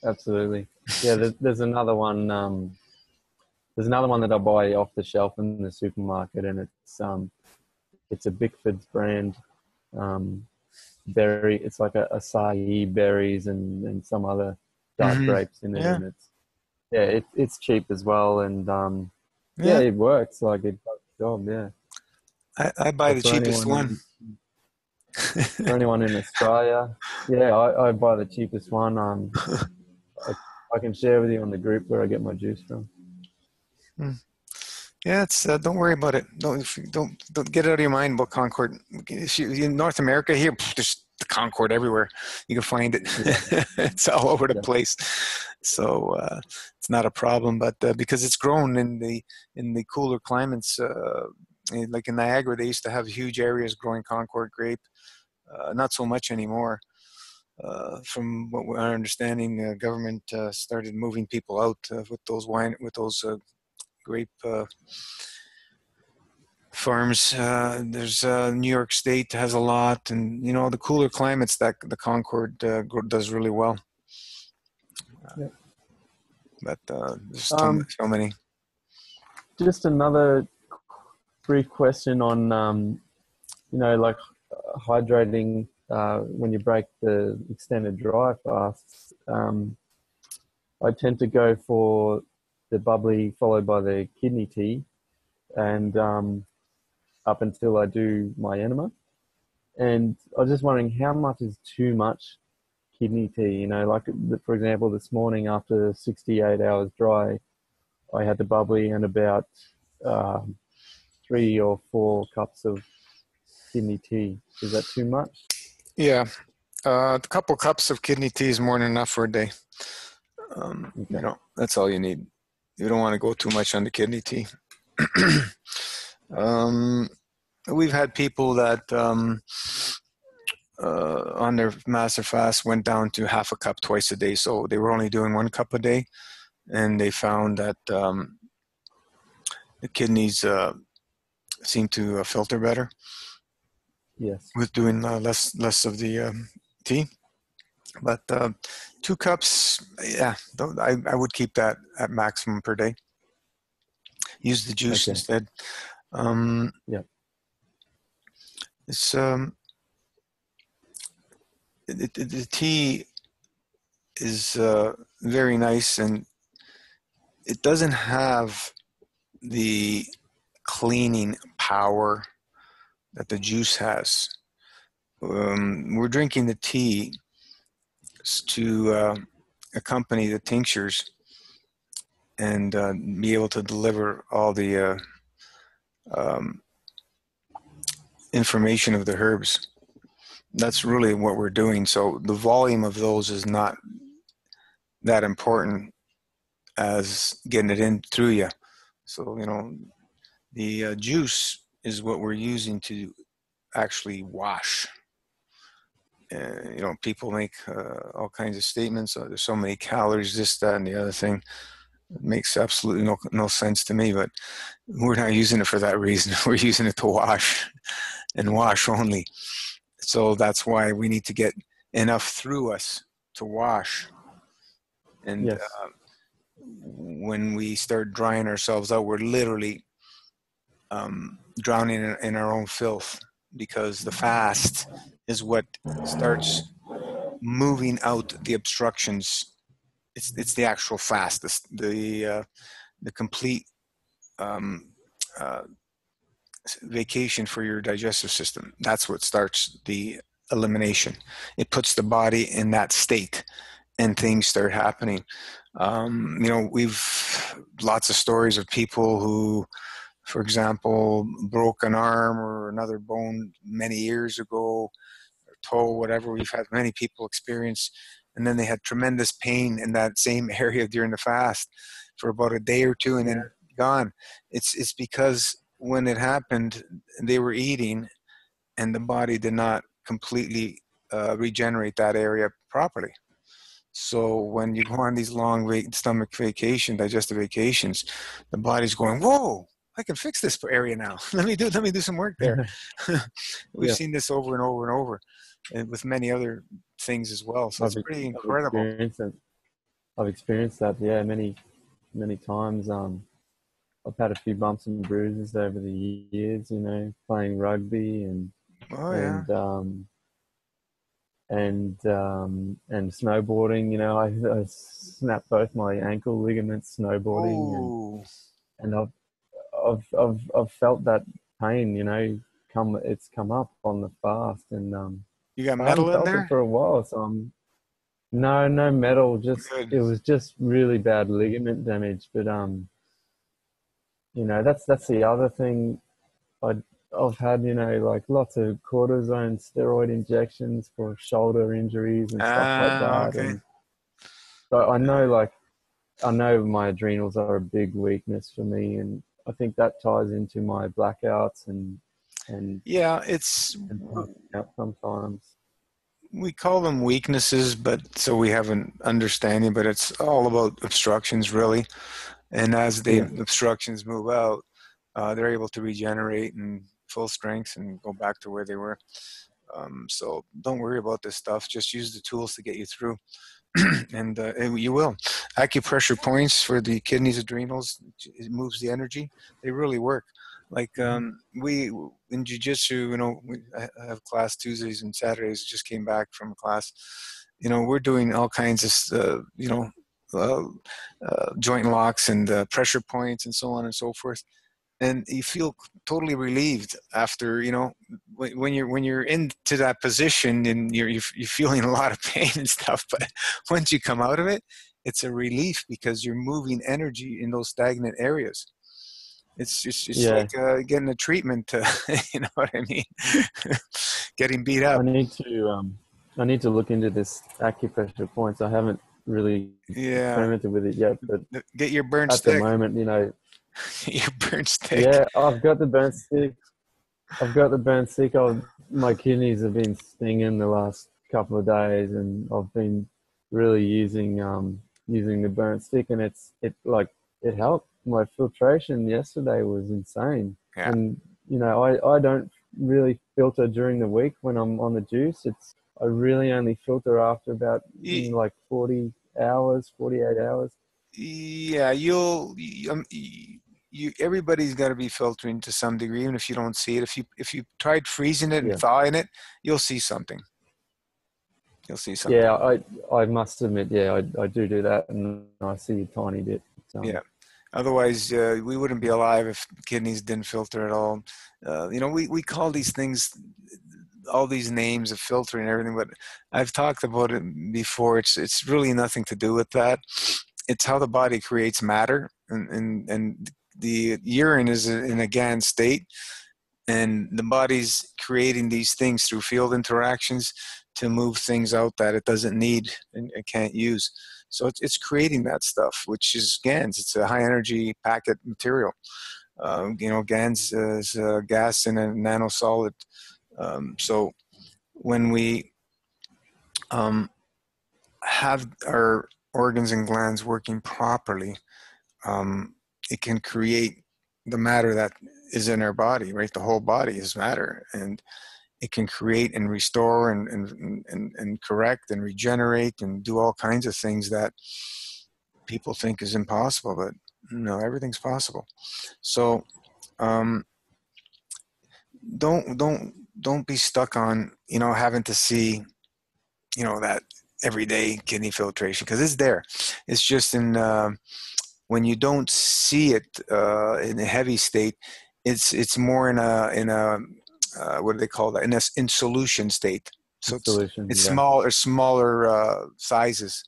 Absolutely. Yeah. There's another one. There's another one that I buy off the shelf in the supermarket, and it's a Bickford's brand. Um, berry. It's like a acai berries and some other dark Hmm. grapes in it, Yeah, and it's cheap as well, and yeah, yeah. it works. Like it does the job. Yeah. I buy So the cheapest one. for anyone in Australia, yeah, I buy the cheapest one. I, I can share with you on the group where I get my juice from. Yeah, it's don't worry about it. Don't get it out of your mind about Concord. In North America here, there's the Concord everywhere. You can find it. It's all over the place. So it's not a problem, but because it's grown in the cooler climates, like in Niagara, they used to have huge areas growing Concord grape. Not so much anymore. From what our understanding, the government started moving people out with those grape farms. There's New York State has a lot, and the cooler climates that the Concord does really well. But there's so many. Just another brief question on like hydrating when you break the extended dry fasts. I tend to go for the bubbly followed by the kidney tea, and up until I do my enema. And I was just wondering, how much is too much kidney tea? Like, for example, this morning after 68 hours dry, I had the bubbly and about 3 or 4 cups of kidney tea. Is that too much? Yeah. A couple cups of kidney tea is more than enough for a day. That's all you need. You don't want to go too much on the kidney tea. We've had people that on their master fast went down to half a cup twice a day. So they were only doing 1 cup a day, and they found that the kidneys seem to filter better. Yes. With doing less of the tea. But 2 cups, I would keep that at maximum per day. Use the juice instead. It's the tea is very nice, and it doesn't have the cleaning power that the juice has. We're drinking the tea to accompany the tinctures and be able to deliver all the information of the herbs. That's really what we're doing. So the volume of those is not that important as getting it in through you. So, the juice is what we're using to actually wash. People make all kinds of statements. There's so many calories, this, that, and the other thing. It makes absolutely no sense to me, but we're not using it for that reason. We're using it to wash and wash only. So that's why we need to get enough through us to wash. And when we start drying ourselves out, we're literally drowning in our own filth, because the fast is what starts moving out the obstructions. It's the actual fast, the complete vacation for your digestive system. That's what starts the elimination. It puts the body in that state, and things start happening. We've lots of stories of people who, for example, broke an arm or another bone many years ago, or toe, whatever. We've had many people experience, and then they had tremendous pain in that same area during the fast for about a day or two, and then gone. It's because when it happened, they were eating, and the body did not completely regenerate that area properly. So when you go on these long stomach vacation, digestive vacations, the body's going, whoa, I can fix this area now. Let me do some work there. We've seen this over and over and over, and with many other things as well. So it's pretty incredible. I've experienced that, many times. I've had a few bumps and bruises over the years, playing rugby and snowboarding. I snapped both my ankle ligaments snowboarding, and I've felt that pain, it's come up on the fast, and you got metal in there it for a while. So no metal. It was just really bad ligament damage. But that's the other thing. I've had, you know, like lots of cortisone steroid injections for shoulder injuries and stuff like Ah, that. okay. And so I know, like, I know my adrenals are a big weakness for me, and I think that ties into my blackouts and Yeah, and passing out sometimes. we call them weaknesses, but so we have an understanding, but it's all about obstructions really. And as the Yeah, obstructions move out, they're able to regenerate and full strength and go back to where they were. So don't worry about this stuff. Just use the tools to get you through. And you will. Acupressure points for the kidneys, adrenals, it moves the energy. They really work. Like we in jiu-jitsu, you know, I have class Tuesdays and Saturdays. Just came back from class. You know, we're doing all kinds of, you know, uh, joint locks and pressure points and so on and so forth, and you feel totally relieved after, you know, when you're into that position and you're feeling a lot of pain and stuff, but once you come out of it, it's a relief because you're moving energy in those stagnant areas. It's yeah. like getting a treatment, you know what I mean? Getting beat I up. need to look into this acupressure points. I haven't really Yeah, experimented with it yet, but get your burn at the stick. moment, you know, Your burn stick. yeah, I've got the burnt stick. I've got the burnt stick. My kidneys have been stinging the last couple of days, and I've been really using the burnt stick, and it helped. My filtration yesterday was insane, Yeah. and you know I don't really filter during the week when I'm on the juice. I really only filter after about like 40 hours, 48 hours. Yeah, you everybody's got to be filtering to some degree, even if you don't see it. If you tried freezing it and Yeah. thawing it, you'll see something. You'll see something. Yeah, I must admit, yeah, I do that, and I see a tiny bit. Yeah. Otherwise, we wouldn't be alive if kidneys didn't filter at all. You know, we call these things all these names of filtering and everything, but I've talked about it before. It's really nothing to do with that. It's how the body creates matter, and the urine is in a GAN state, and the body's creating these things through field interactions to move things out that it doesn't need and it can't use. So it's creating that stuff, which is GANs. It's a high energy packet material. You know, GANs is gas in a nanosolid. So when we have our organs and glands working properly, it can create the matter that is in our body, right? The whole body is matter, and it can create and restore and correct and regenerate and do all kinds of things that people think is impossible, but no, everything's possible. So um, don't be stuck on, you know, having to see, you know, that everyday kidney filtration, because it's there. It's just in when you don't see it in a heavy state, it's more in a what do they call that? In solution state. So Solution, it's yeah, smaller sizes,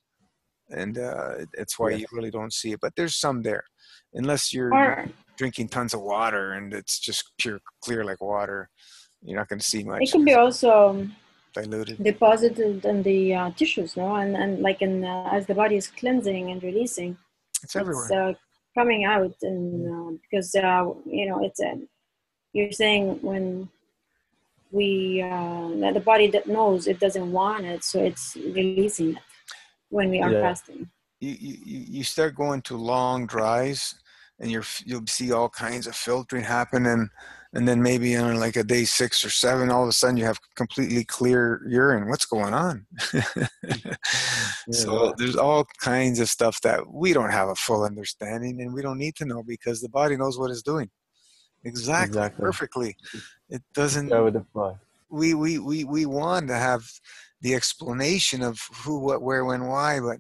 and that's why yes, you really don't see it. But there's some there, unless you're Or drinking tons of water and it's just pure clear like water. You're not going to see it much. could be also Diluted. deposited in the tissues, no, and like in as the body is cleansing and releasing, It's it's everywhere. coming out, and because you know it's you're saying when we the body that knows it doesn't want it, so it's releasing it when we are yeah, fasting. You start going to long dries, and you'll see all kinds of filtering happen, and then maybe on like a day 6 or 7, all of a sudden you have completely clear urine. What's going on? yeah, So right, there's all kinds of stuff that we don't have a full understanding, and we don't need to know because the body knows what it's doing exactly exactly. perfectly. It Just doesn't. go with the flow. We want to have the explanation of who, what, where, when, why, but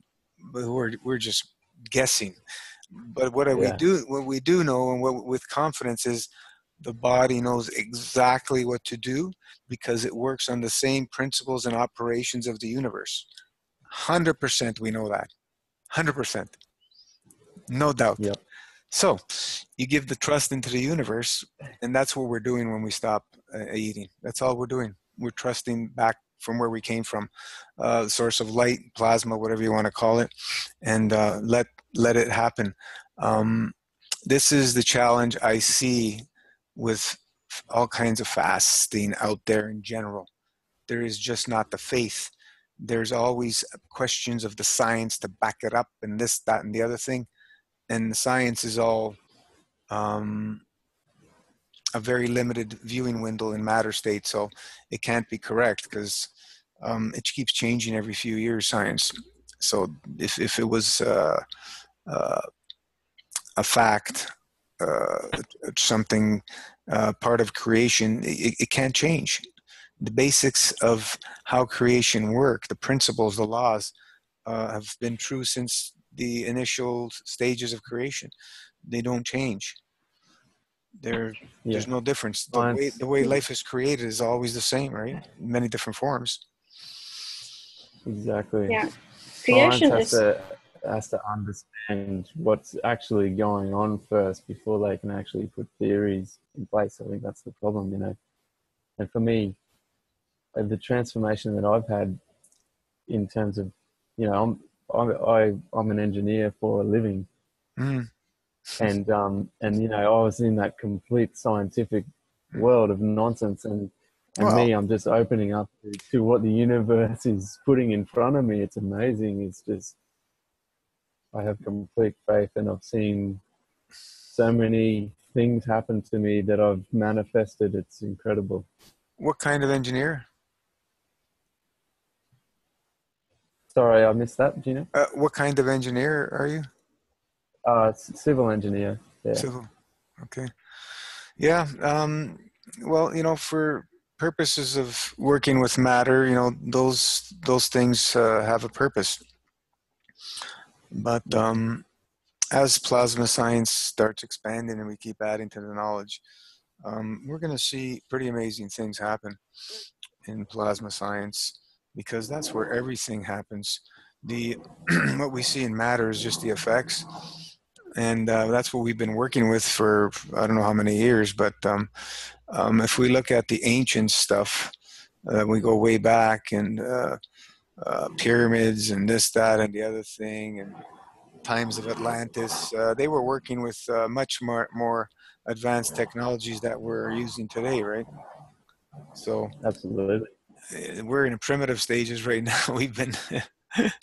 we're just guessing. But Yeah, what we do know, and what with confidence, is the body knows exactly what to do because it works on the same principles and operations of the universe. 100% we know that. 100%, no doubt. yep, So you give the trust into the universe, and that's what we're doing when we stop eating. That's all we're doing. We're trusting back from where we came from, source of light, plasma, whatever you want to call it, and let it happen. This is the challenge I see with all kinds of fasting out there in general. There is just not the faith. There's always questions of the science to back it up, and this, that, and the other thing. And the science is all a very limited viewing window in matter state, so it can't be correct because it keeps changing every few years, science. So if it was a fact, something part of creation, it can't change. The basics of how creation work, the principles, the laws, have been true since the initial stages of creation. They don't change. There's no difference. The way life is created is always the same, right? In many different forms. Exactly. Yeah. Science has to understand what's actually going on first before they can actually put theories in place. I think that's the problem, you know. And for me, the transformation that I've had in terms of, you know, I'm an engineer for a living, and you know, I was in that complete scientific world of nonsense, and me, I'm just opening up to what the universe is putting in front of me. It's amazing. It's just, I have complete faith, and I've seen so many things happen to me that I've manifested. It's incredible. What kind of engineer? Sorry, I missed that. Do you know? What kind of engineer are you? Civil engineer. Yeah. Civil. Okay. Yeah. Well, you know, for purposes of working with matter, you know, those things have a purpose. But as plasma science starts expanding and we keep adding to the knowledge, we're going to see pretty amazing things happen in plasma science, because that's where everything happens. The what we see in matter is just the effects, and that's what we've been working with for I don't know how many years. But if we look at the ancient stuff, we go way back, and pyramids and this, that, and the other thing, and times of Atlantis, they were working with much more advanced technologies that we're using today, right? So absolutely, we're in primitive stages right now. We've been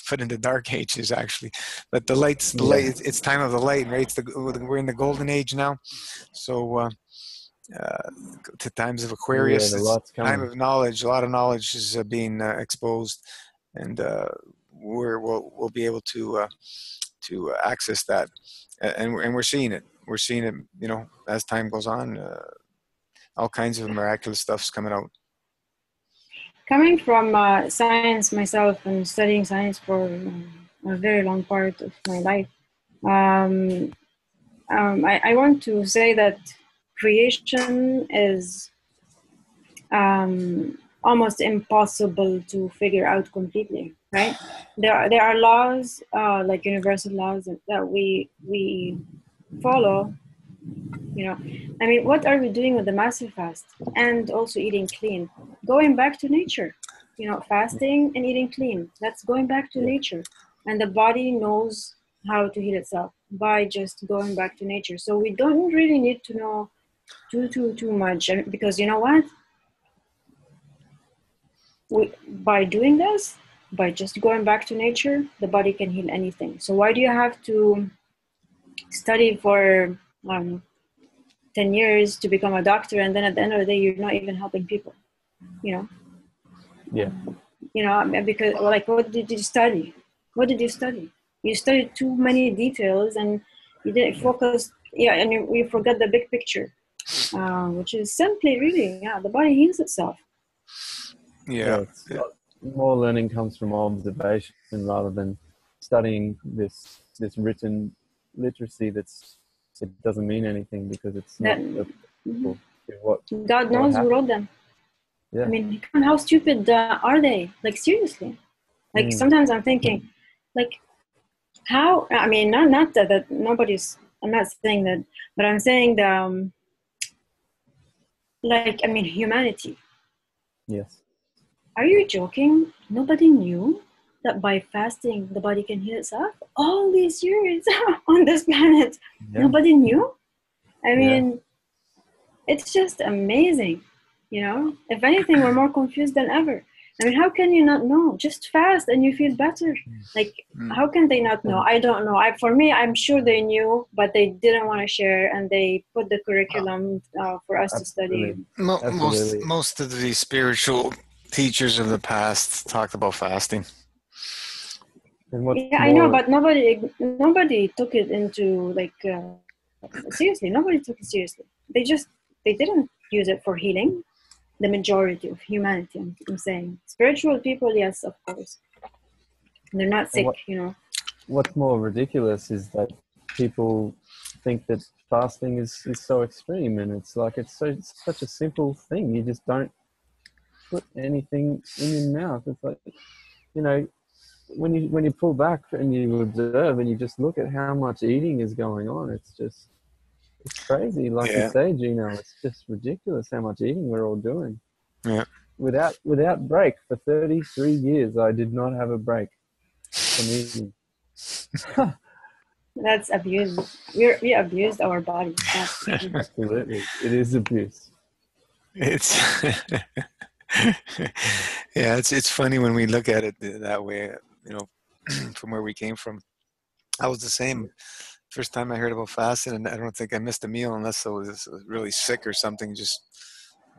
put into dark ages, actually, but the light. It's time of the light, right? We're in the golden age now. So to times of Aquarius, it's time of knowledge. A lot of knowledge is being exposed, and we'll be able to access that, and we're seeing it. We're seeing it, you know, as time goes on. All kinds of miraculous stuff's coming out. Coming from science myself and studying science for a very long part of my life, I want to say that creation is almost impossible to figure out completely, right? There are laws, like universal laws that we follow. You know, I mean, what are we doing with the massive fast and also eating clean? Going back to nature, you know, fasting and eating clean. That's going back to nature, and the body knows how to heal itself by just going back to nature. So we don't really need to know too much, because you know what? By doing this, by just going back to nature, the body can heal anything. So why do you have to study for 10 years to become a doctor, and then at the end of the day you're not even helping people, you know? You know, because, like, what did you study? You studied too many details, and you didn't focus, and you forgot the big picture, which is simply really, the body heals itself. More learning comes from observation rather than studying this written literacy it doesn't mean anything, because it's not what God knows who wrote them. I mean, how stupid are they? Like, seriously. Like, sometimes I'm thinking, like, how, I mean, not that nobody's I'm not saying that, but I'm saying the, humanity. Yes. Are you joking? Nobody knew that by fasting, the body can heal itself? All these years on this planet, nobody knew? I mean, it's just amazing, you know? If anything, we're more confused than ever. I mean, how can you not know? Just fast and you feel better. Like, how can they not know? I don't know. For me, I'm sure they knew, but they didn't want to share, and they put the curriculum for us to study. Most of the spiritual teachers of the past talked about fasting. I know, but nobody took it into seriously. Nobody took it seriously. They didn't use it for healing. The majority of humanity, I'm saying. Spiritual people, yes, of course. They're not sick, you know. What's more ridiculous is that people think that fasting is so extreme, and it's such a simple thing. You just don't put anything in your mouth. It's like, you know, when you pull back and you observe and you just look at how much eating is going on, it's crazy. Like you say, Gino, it's just ridiculous how much eating we're all doing. Yeah. Without break for 33 years, I did not have a break from eating. That's abuse. We abused our body. Absolutely, it is abuse. It's it's funny when we look at it that way. You know, from where we came from, I was the same. First time I heard about fasting, and I don't think I missed a meal unless I was really sick or something. Just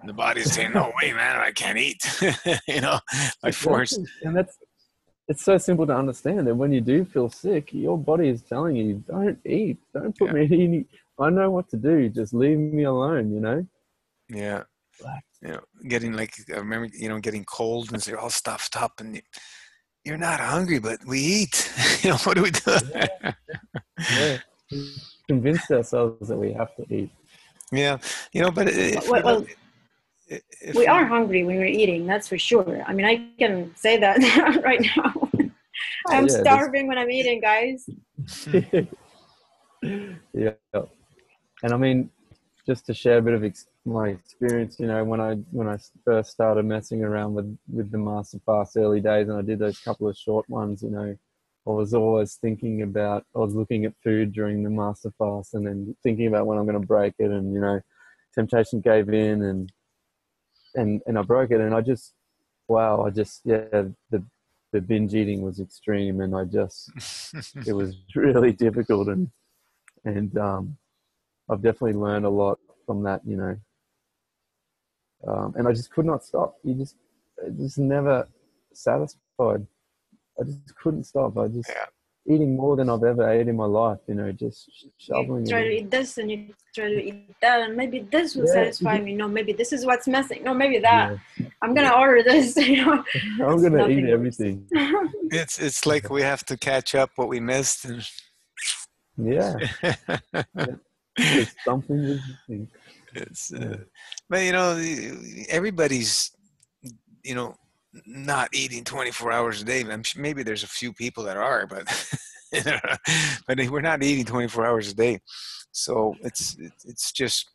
the body's saying, "No way, man, I can't eat." You know, by force. And it's so simple to understand that when you do feel sick, your body is telling you, "Don't eat, don't put me in. I know what to do. Just leave me alone." You know. Yeah. You know, getting I remember, getting cold and they're all stuffed up, and you're not hungry, but we eat. You know, what do we do? Yeah. We convinced ourselves that we have to eat. Yeah, but we are hungry when we're eating, that's for sure. I mean, I can say that right now. I'm starving when I'm eating, guys. Yeah. And I mean, just to share a bit of my experience, you know, when I first started messing around with the master fast early days, and I did those couple of short ones, you know, I was always I was looking at food during the master fast, and then thinking about when I'm going to break it, and you know, temptation gave in, and I broke it, and the binge eating was extreme, and it was really difficult, and I've definitely learned a lot from that, you know. And I just could not stop. Just never satisfied. I just couldn't stop. Eating more than I've ever ate in my life, you know, just shoveling. You try to eat this and you try to eat that, and maybe this will satisfy me. No, maybe this is what's missing. No, maybe that. Yeah. I'm gonna order this. You know, I'm gonna eat everything. It's like we have to catch up what we missed. And... There's something missing. But you know, everybody's, you know, not eating 24 hours a day. Maybe there's a few people that are, but but we're not eating 24 hours a day. So it's just,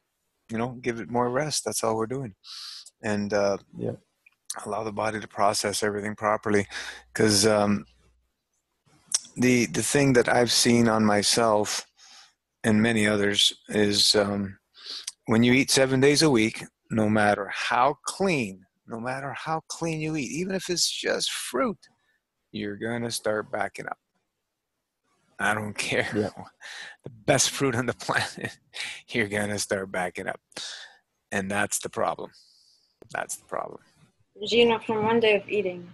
you know, give it more rest. That's all we're doing, and allow the body to process everything properly. Because the thing that I've seen on myself and many others is when you eat 7 days a week, no matter how clean you eat, even if it's just fruit, you're going to start backing up. I don't care. Yeah. The best fruit on the planet, you're going to start backing up. And that's the problem. Gino, from one day of eating,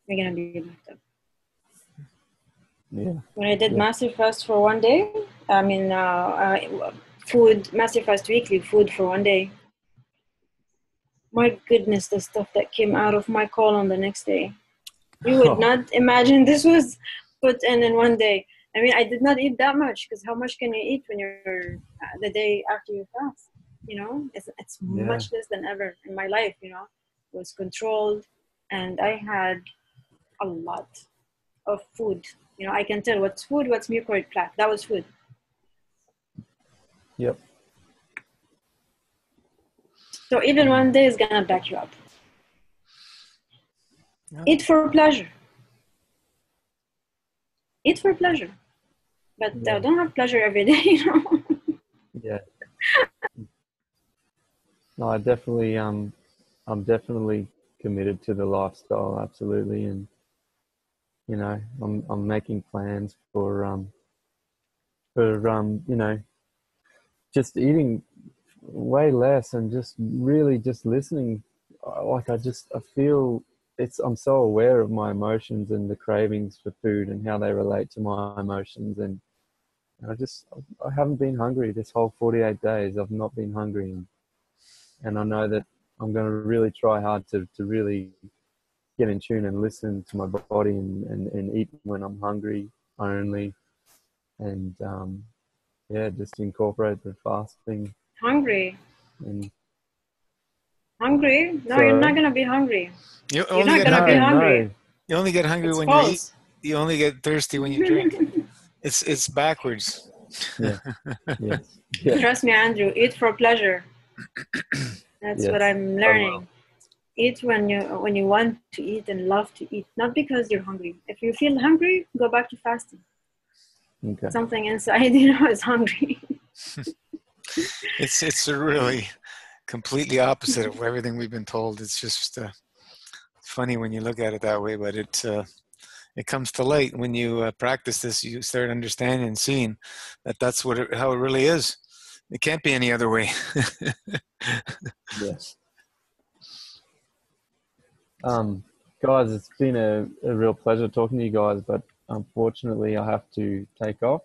you're going to be backed up. Yeah. When I did massive fast for one day, I mean, massive fast weekly, food for one day. My goodness, the stuff that came out of my colon the next day. You would not imagine this was put in one day. I mean, I did not eat that much, because how much can you eat when you're the day after you fast? You know, it's much less than ever in my life, you know. It was controlled, and I had a lot of food. You know, I can tell what's food, what's mucoid plaque. That was food. Yep. So even one day is gonna back you up. Yeah. Eat for pleasure. Eat for pleasure, but Yeah. don't have pleasure every day. You know. Yeah. No, I'm definitely committed to the lifestyle, absolutely, and you know, I'm making plans for you know, just eating way less and just really just listening. Like I feel I'm so aware of my emotions and the cravings for food and how they relate to my emotions, and I haven't been hungry this whole 48 days. I've not been hungry, and I know that I'm going to really try hard to really get in tune and listen to my body and eat when I'm hungry only, and yeah, just incorporate the fasting. Hungry. And Hungry? No, you're sorry, not gonna be hungry. You You're only not get gonna be hungry. hungry. You only get hungry It's when you eat. false. You only get thirsty when you drink. It's backwards. yeah, yes, yeah, Trust me, Andrew. Eat for pleasure. That's what yes, I'm I will. learning. Eat when you want to eat and love to eat, not because you're hungry. If you feel hungry, go back to fasting. Okay. Something inside, you know, is hungry. It's really completely opposite of everything we've been told. It's just funny when you look at it that way, but it comes to light when you practice this. You start understanding and seeing that that's how it really is. It can't be any other way. Yes. Guys, it's been a real pleasure talking to you guys, but unfortunately I have to take off.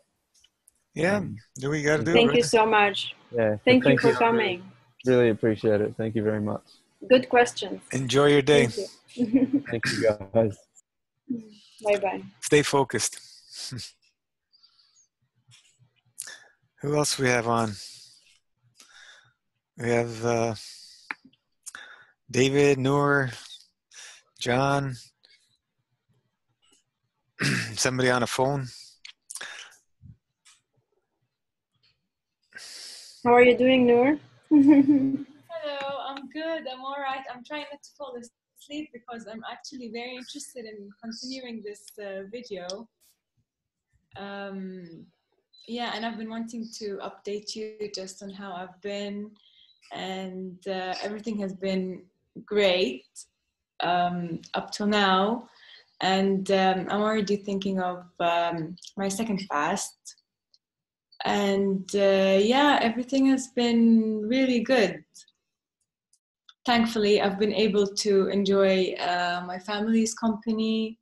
Yeah, do we got to do, Thank right? you so much. Yeah, Thank you for I coming. really appreciate it. Thank you very much. Good questions. Enjoy your day. Thank you. Thank you, guys. Bye-bye. Stay focused. Who else we have on? We have David, Noor, John, somebody on a phone. How are you doing, Noor? Hello, I'm good. I'm all right. I'm trying not to fall asleep because I'm actually very interested in continuing this video. Yeah, and I've been wanting to update you just on how I've been, and everything has been great up till now. And I'm already thinking of my second fast. And yeah, everything has been really good. Thankfully, I've been able to enjoy my family's company,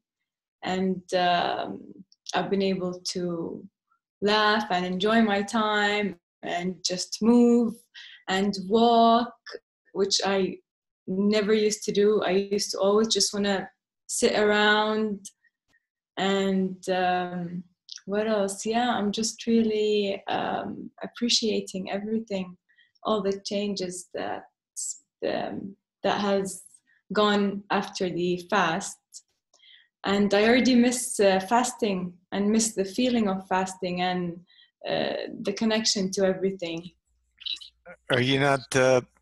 and I've been able to laugh and enjoy my time and just move and walk, which I never used to do. I used to always just want to sit around. And what else? Yeah, I'm just really appreciating everything, all the changes that has gone after the fast. And I already miss fasting and miss the feeling of fasting and the connection to everything. Are you not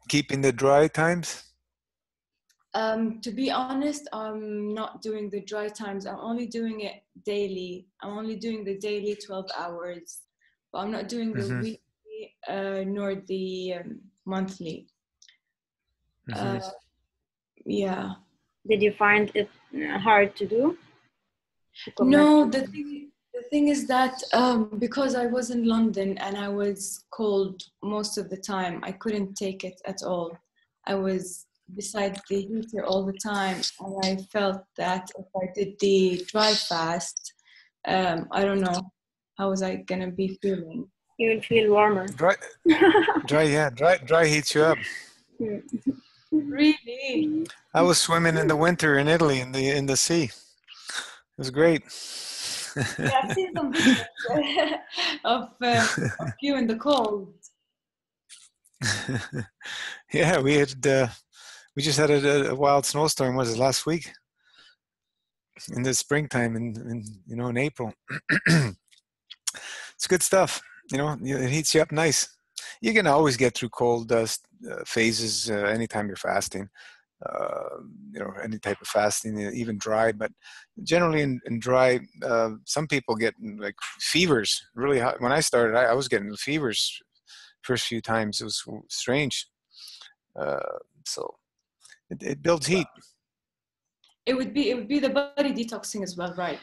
keeping the dry times? To be honest, I'm not doing the dry times. I'm only doing it daily. I'm only doing the daily 12 hours. But I'm not doing the weekly nor the monthly. Yeah. Did you find it hard to do? No, the thing is that because I was in London and I was cold most of the time, I couldn't take it at all. I was beside the heater all the time, and I felt that if I did the dry fast, I don't know, how was I gonna be feeling? You will feel warmer. Dry heats you up. Really? I was swimming in the winter in Italy in the sea. It was great. Yeah, I've seen some videos of you in the cold. Yeah, we just had a wild snowstorm. Was it last week? In the springtime, in April. It's good stuff. It heats you up nice. You can always get through cold phases anytime you're fasting. Any type of fasting, even dry. But generally in dry, some people get like fevers really hot. When I started, I was getting fevers first few times. It was strange. So it builds heat. It would be the body detoxing as well, right?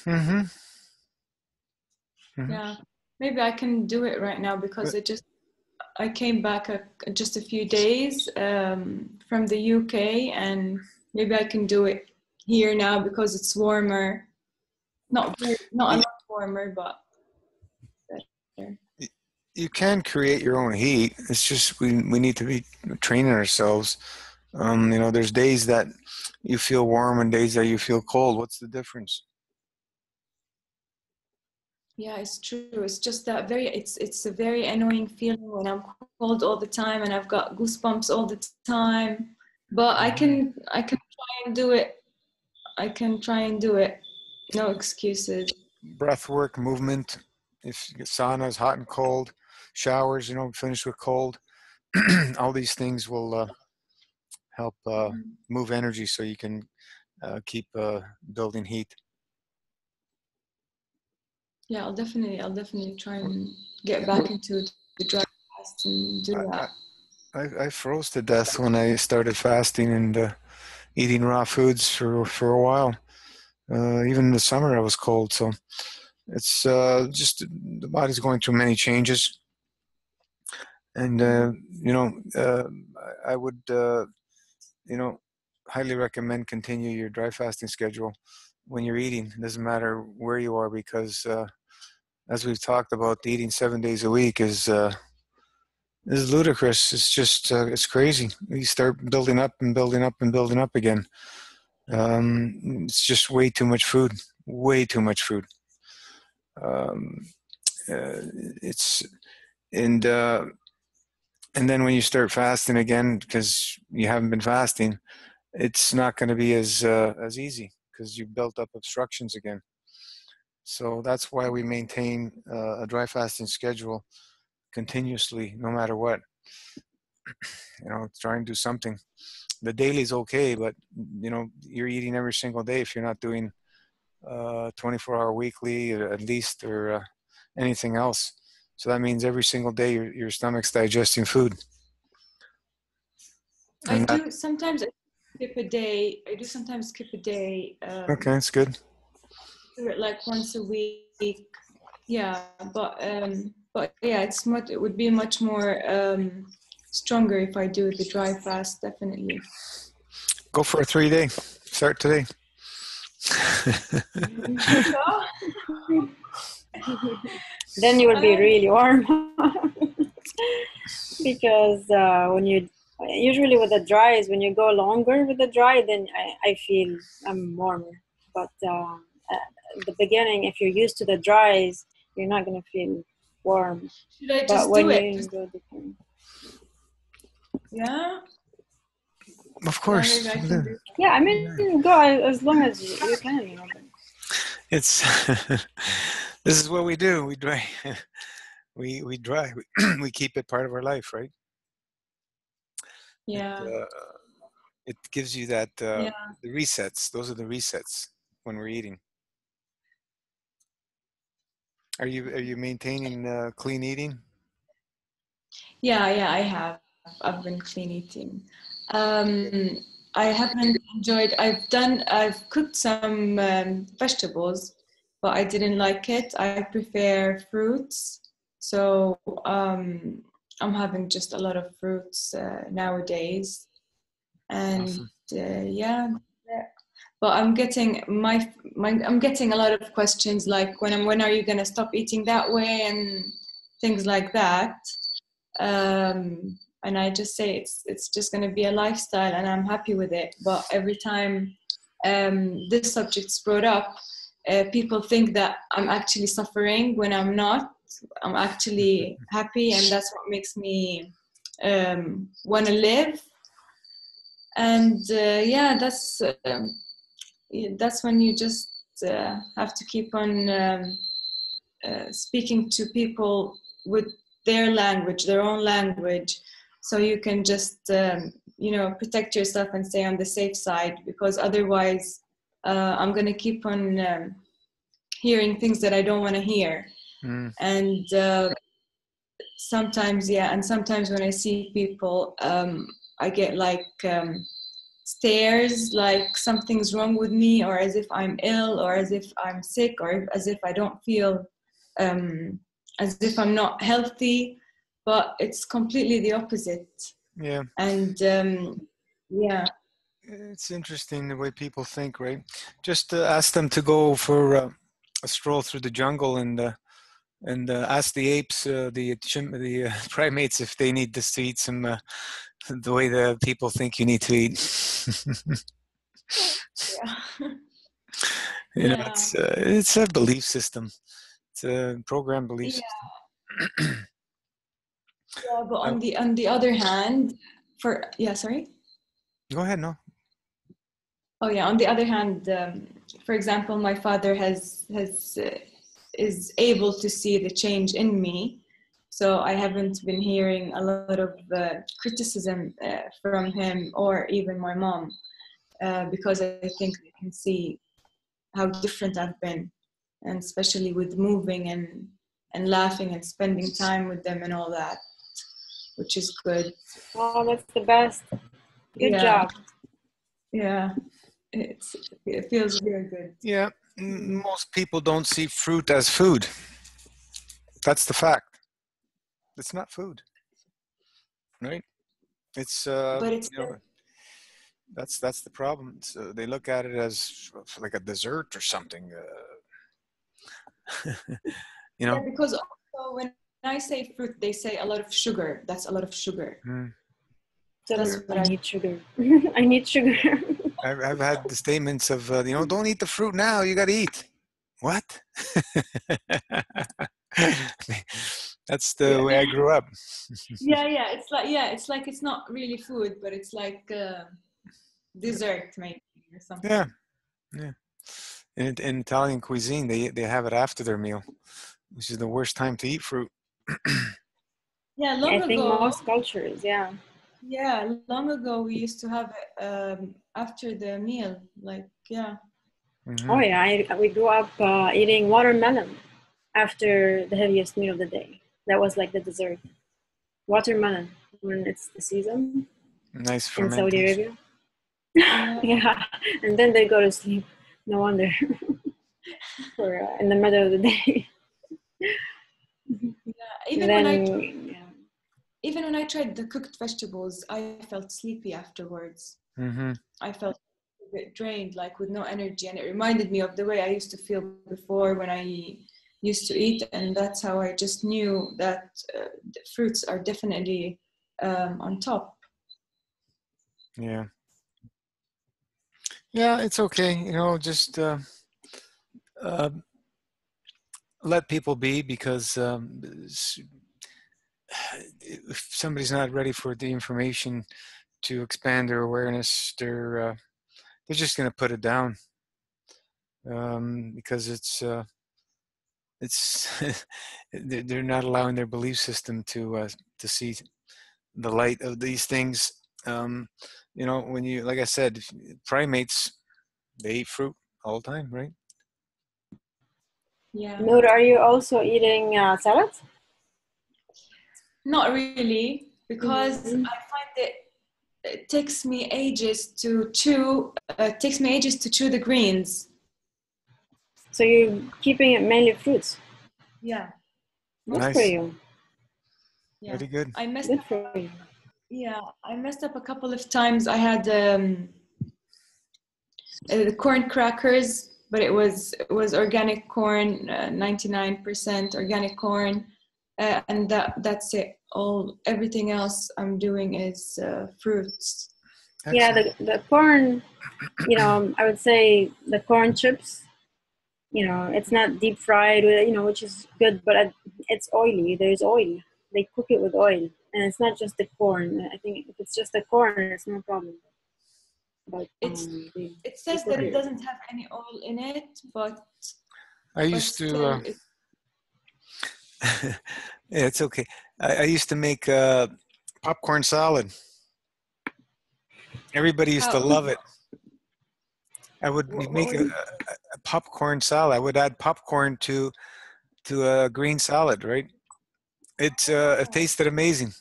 Mm-hmm. Mm-hmm. Yeah, maybe I can do it right now because I came back just a few days from the UK, and maybe I can do it here now because it's warmer. Not a lot warmer, but better. You can create your own heat. It's just we need to be training ourselves. There's days that you feel warm and days that you feel cold. What's the difference? Yeah, it's true. It's just that it's a very annoying feeling when I'm cold all the time and I've got goosebumps all the time. But I can try and do it. I can try and do it. No excuses. Breath work, movement. If you get saunas, hot and cold, showers, finish with cold. All these things will help move energy so you can keep building heat. Yeah, I'll definitely try and get back into the dry fast and do that. I froze to death when I started fasting and eating raw foods for a while. Even in the summer, I was cold. So it's just the body's going through many changes. And, I would, highly recommend continue your dry fasting schedule when you're eating. It doesn't matter where you are because, as we've talked about, eating 7 days a week is ludicrous. It's just, it's crazy. You start building up and building up and building up again. It's just way too much food. Way too much food. It's and then when you start fasting again, because you haven't been fasting, it's not going to be as easy because you built up obstructions again. So that's why we maintain a dry fasting schedule continuously, no matter what. Try and do something. The daily is okay, but you're eating every single day if you're not doing 24-hour weekly at least or anything else. So that means every single day your stomach's digesting food. I do sometimes skip a day. I do sometimes skip a day. Okay, that's good. Do it like once a week. Yeah, but yeah, it would be much more stronger if I do the dry fast, definitely. Go for a 3-day. Start today. Then you will be really warm. Because when you usually with the dries, when you go longer with the dry, then I feel I'm warmer. But at the beginning, if you're used to the dries, you're not gonna feel warm. Should I just do it? Yeah. Of course. Yeah, I mean, go as long as you can. It's this is what we do. We dry. We dry. We keep it part of our life, right? Yeah. It gives you that the resets. Those are the resets when we're eating. Are you maintaining clean eating? Yeah, I have. I've been clean eating. I haven't enjoyed. I've cooked some vegetables, but I didn't like it. I prefer fruits, so I'm having just a lot of fruits nowadays, and Awesome. yeah. But I'm getting I'm getting a lot of questions like when are you gonna stop eating that way and things like that. And I just say it's just going to be a lifestyle and I'm happy with it. But every time this subject's brought up, people think that I'm actually suffering when I'm not. I'm actually happy, and that's what makes me want to live. And that's when you just have to keep on speaking to people with their language, their own language, so you can just protect yourself and stay on the safe side, because otherwise I'm going to keep on hearing things that I don't want to hear. And sometimes when I see people, I get like stares, like something's wrong with me, or as if I'm ill, or as if I'm sick, or as if I don't feel as if I'm not healthy, but it's completely the opposite. Yeah. And it's interesting the way people think, right? Just ask them to go for a stroll through the jungle and ask the apes, the primates, if they need to eat some the way the people think you need to eat. It's a belief system. It's a program belief system. Yeah, but on the other hand, sorry. Go ahead. No. Oh yeah. On the other hand, for example, my father is able to see the change in me, so I haven't been hearing a lot of criticism from him, or even my mom, because I think they can see how different I've been, and especially with moving and laughing and spending time with them and all that, which is good. Oh, that's the best. Good job. Yeah, it feels very good. Yeah, most people don't see fruit as food. That's the fact. It's not food, right? It's but it's that's the problem. So they look at it as like a dessert or something. Yeah, because also when I say fruit, they say a lot of sugar. That's a lot of sugar. That's what I need sugar. I need sugar. I've had the statements of don't eat the fruit now. You got to eat. What? That's the way I grew up. It's like it's not really food, but it's like dessert maybe or something. Yeah. In Italian cuisine, they have it after their meal, which is the worst time to eat fruit. I think most cultures, yeah. Yeah, long ago we used to have it after the meal, like Mm-hmm. Oh yeah, we grew up eating watermelon after the heaviest meal of the day. That was like the dessert. Watermelon when it's the season. Nice in Saudi fermentation. Arabia. Yeah, and then they go to sleep. No wonder. For in the middle of the day. Even when I tried the cooked vegetables, I felt sleepy afterwards. I felt a bit drained, like with no energy, and it reminded me of the way I used to feel before when I used to eat, and that's how I just knew that the fruits are definitely on top. Yeah, it's okay. Just let people be, because if somebody's not ready for the information to expand their awareness, they're just going to put it down, because it's they're not allowing their belief system to see the light of these things. When you, like I said, primates, they eat fruit all the time, right? Yeah. Noor, are you also eating salad? Not really, because I find it takes me ages to chew. Takes me ages to chew the greens. So you're keeping it mainly fruits. Yeah. Good for you. Yeah. Very good. I messed good up. For you. Yeah, I messed up a couple of times. I had the corn crackers, but it was organic corn, 99% organic corn, and that's it. Everything else I'm doing is fruits. Excellent. Yeah, the corn, I would say the corn chips, it's not deep fried, which is good, but it's oily. There's oil. They cook it with oil, and it's not just the corn. I think if it's just the corn, it's no problem. But it says that it doesn't have any oil in it, but I used to Yeah, it's okay. I used to make popcorn salad. Everybody used to How? love it. I would What make was? a popcorn salad. I would add popcorn to a green salad, right? It tasted amazing.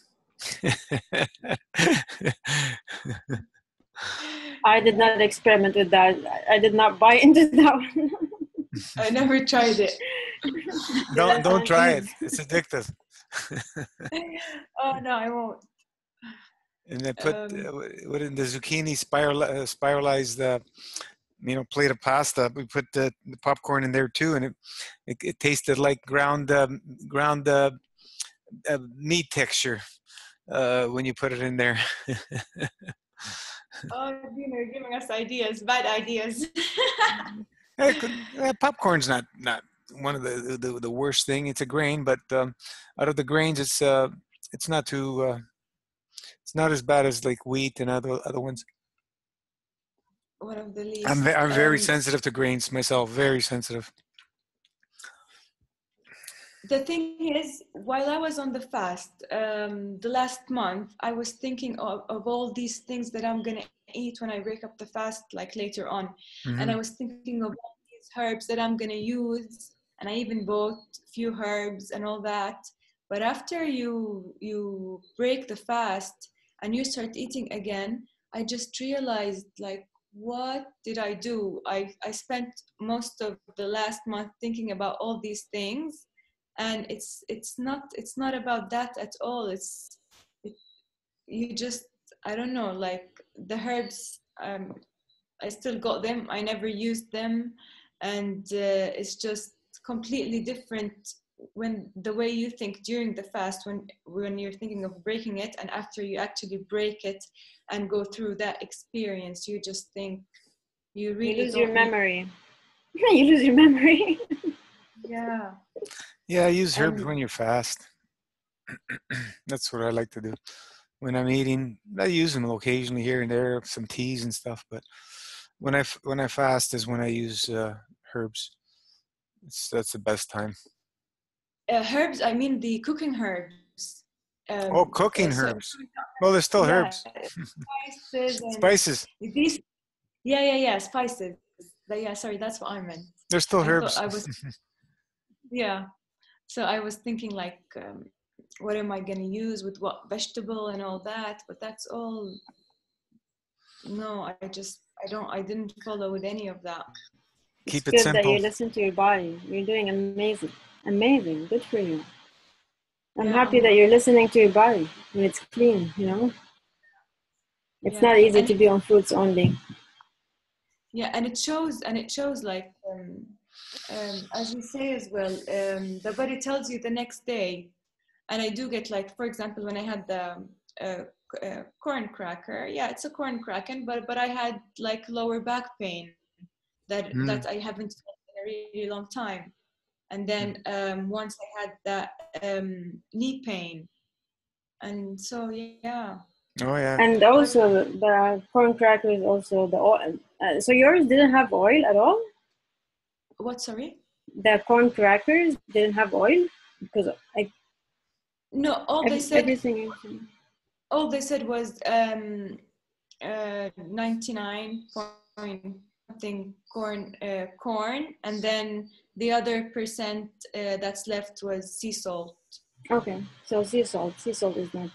I did not experiment with that. I did not buy into that one. I never tried it. Don't Gelatin try it. is. It's addictive. Oh no, I won't. And I put Um, what in the zucchini spiralized plate of pasta. We put the popcorn in there too, and it tasted like ground meat texture when you put it in there. oh, you're giving us ideas, bad ideas. Popcorn's not one of the worst thing. It's a grain, but out of the grains, it's not too it's not as bad as like wheat and other ones. One of the I'm least. very sensitive to grains myself. Very sensitive. The thing is, while I was on the fast, the last month, I was thinking of all these things that I'm gonna eat when I break up the fast, like later on. And I Hmm. was thinking of all these herbs that I'm gonna use, and I even bought a few herbs and all that. But after you break the fast and you start eating again, I just realized like, what did I do? I spent most of the last month thinking about all these things, and it's not about that at all. You just, I don't know, like the herbs, I still got them, I never used them, and it's just completely different when the way you think during the fast, when you're thinking of breaking it, and after you actually break it and go through that experience, you just think you You really lose your don't need. memory. You lose your memory. Yeah. Yeah, I use herbs And when you're fast. That's what I like to do. When I'm eating, I use them occasionally here and there, some teas and stuff. But when I fast is when I use herbs. That's the best time. Herbs, I mean the cooking herbs. Oh, cooking So herbs. Well, there's still yeah, herbs. spices and Spices. these. Yeah, spices. Yeah, sorry, that's what I meant. There's still I thought herbs. I was, yeah. So I was thinking like, what am I gonna use with what vegetable and all that? But that's all. No, I didn't follow with any of that. it's Keep it good that you simple. listen to your body. You're doing amazing. Amazing. Good for you. I'm Yeah, happy that you're listening to your body and it's clean, you know? It's yeah, not easy and to be on fruits only. yeah, and it shows like, as you say as well, the body tells you the next day. And I do get like, for example, when I had the corn cracker, yeah, it's a corn cracker, but I had like lower back pain that Mm. I haven't felt in a really long time. And then once I had that knee pain, and so yeah. Oh yeah. And But also the corn crackers, also the oil. So yours didn't have oil at all? what? Sorry. The corn crackers didn't have oil? Because No, everything. all they said was 99 point something corn, and then the other percent that's left was sea salt. Okay, so sea salt. Sea salt is not.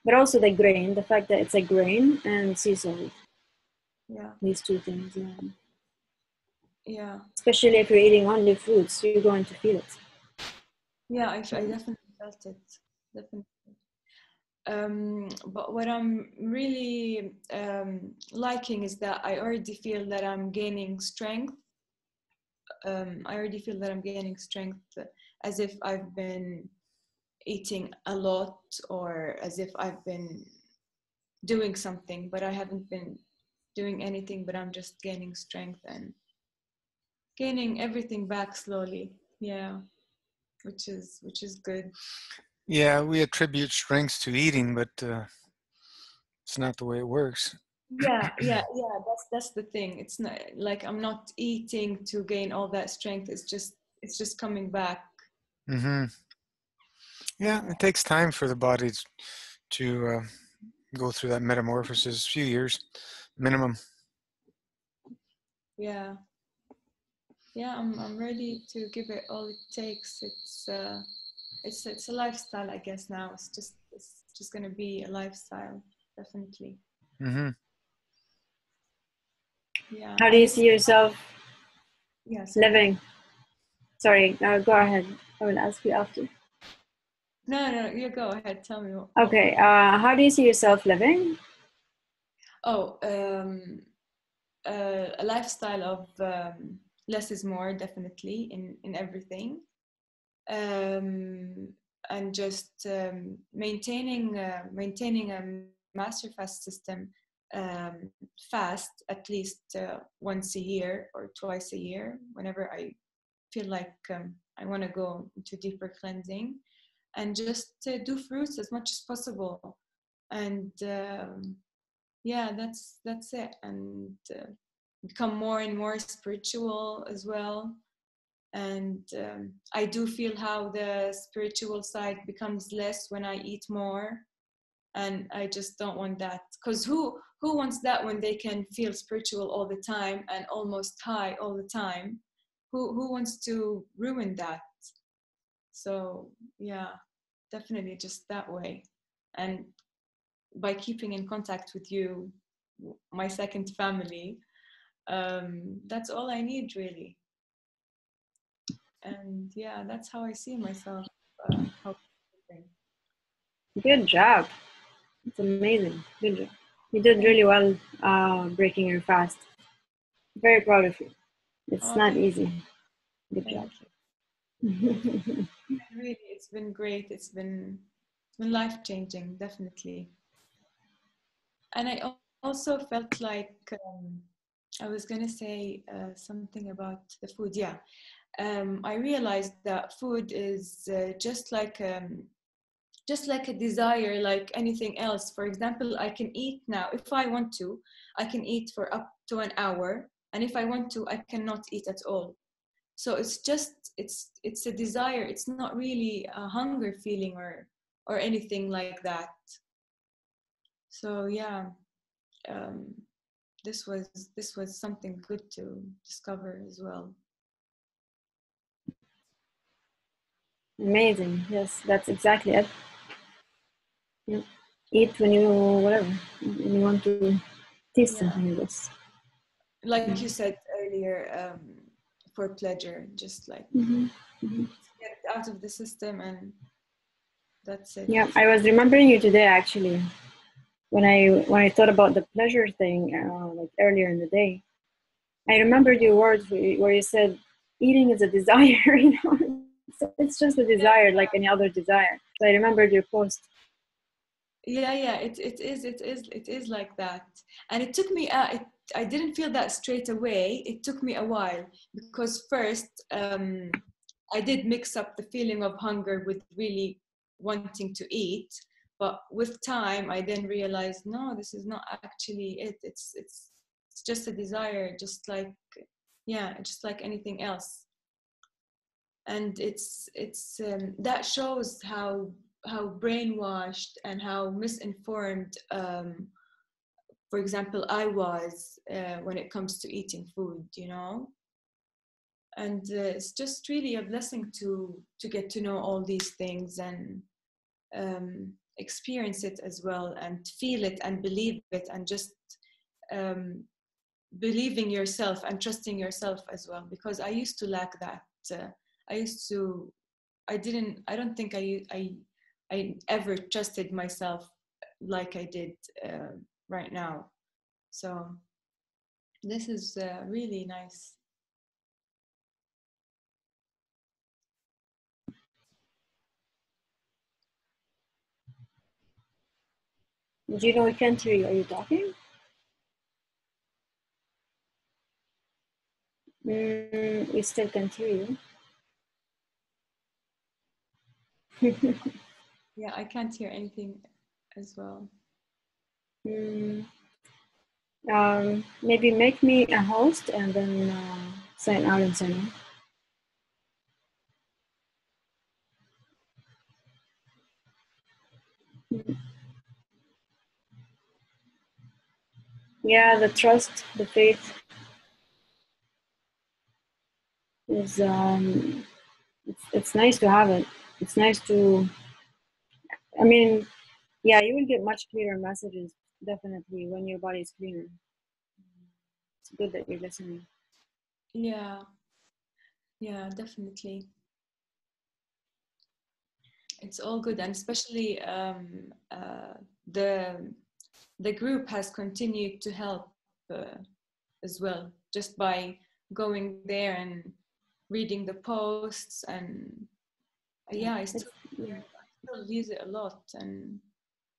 But also the grain, the fact that it's a grain and sea salt. Yeah, These two things, yeah. yeah, Especially if you're eating only fruits, you're going to feel it. yeah. I definitely felt it, definitely. But what I'm really liking is that I already feel that I'm gaining strength. I already feel that I'm gaining strength, as if I've been eating a lot, or as if I've been doing something, but I haven't been doing anything, but I'm just gaining strength and gaining everything back slowly. Yeah, which is good. Yeah, we attribute strengths to eating, but it's not the way it works. Yeah. That's the thing. It's not like I'm not eating to gain all that strength. It's just coming back. Hmm. Yeah, it takes time for the body to go through that metamorphosis. A few years minimum. Yeah, yeah. I'm ready to give it all it takes. It's a lifestyle, I guess. Now it's just gonna be a lifestyle, definitely. Mm-hmm. Yeah. How do you see yourself Yes. living? Sorry, go ahead. I will ask you after. No, you go ahead. Tell me. Okay. How do you see yourself living? Oh, a lifestyle of less is more, definitely in everything, and just maintaining a master fast system, fast at least once a year or twice a year, whenever I feel like I want to go into deeper cleansing, and just do fruits as much as possible, and yeah, that's it, and become more and more spiritual as well. And I do feel how the spiritual side becomes less when I eat more, and I just don't want that, because who wants that when they can feel spiritual all the time and almost high all the time? Who wants to ruin that? So yeah, definitely just that way. And by keeping in contact with you, my second family, that's all I need, really. And yeah, that's how I see myself. How Good job. It's amazing. Good job. You did really well breaking your fast. Very proud of you. It's not easy. Good job. Really, it's been great. It's been life changing, definitely. And I also felt like I was gonna say something about the food. Yeah, I realized that food is just like a desire, like anything else. For example, I can eat now if I want to. I can eat for up to an hour, and if I want to, I cannot eat at all. So it's just it's a desire. It's not really a hunger feeling or anything like that. So yeah, um, this was something good to discover as well. Amazing. Yes, that's exactly it. Yeah. Eat when you whatever when you want to taste something. I guess. Like you said earlier, for pleasure, just like get it out of the system, and that's it. Yeah, I was remembering you today actually when I thought about the pleasure thing like earlier in the day. I remembered your words where you said eating is a desire. You know, it's just a desire like any other desire. So I remembered your post. Yeah, it is like that. And it took me I didn't feel that straight away. It took me a while, because first I did mix up the feeling of hunger with really wanting to eat, but with time I then realized, no, this is not actually it. It's just a desire, just like, yeah, just like anything else. And it's that shows how brainwashed and how misinformed, for example, I was when it comes to eating food, you know. And it's just really a blessing to get to know all these things, and experience it as well, and feel it and believe it, and just um, believing yourself and trusting yourself as well, because I used to lack that. I used to I don't think I ever trusted myself like I did right now. So this is really nice. Do you know we can't hear you? Are you talking? We still can't hear you. Yeah, I can't hear anything as well. Maybe make me a host and then sign out and sign in. Yeah, the trust, the faith is it's nice to have it. It's nice to, I mean, yeah, you will get much clearer messages definitely when your body is cleaner. It's good that you're listening. Yeah, yeah, definitely. It's all good, and especially the group has continued to help as well, just by going there and reading the posts, and yeah, I still use it a lot, and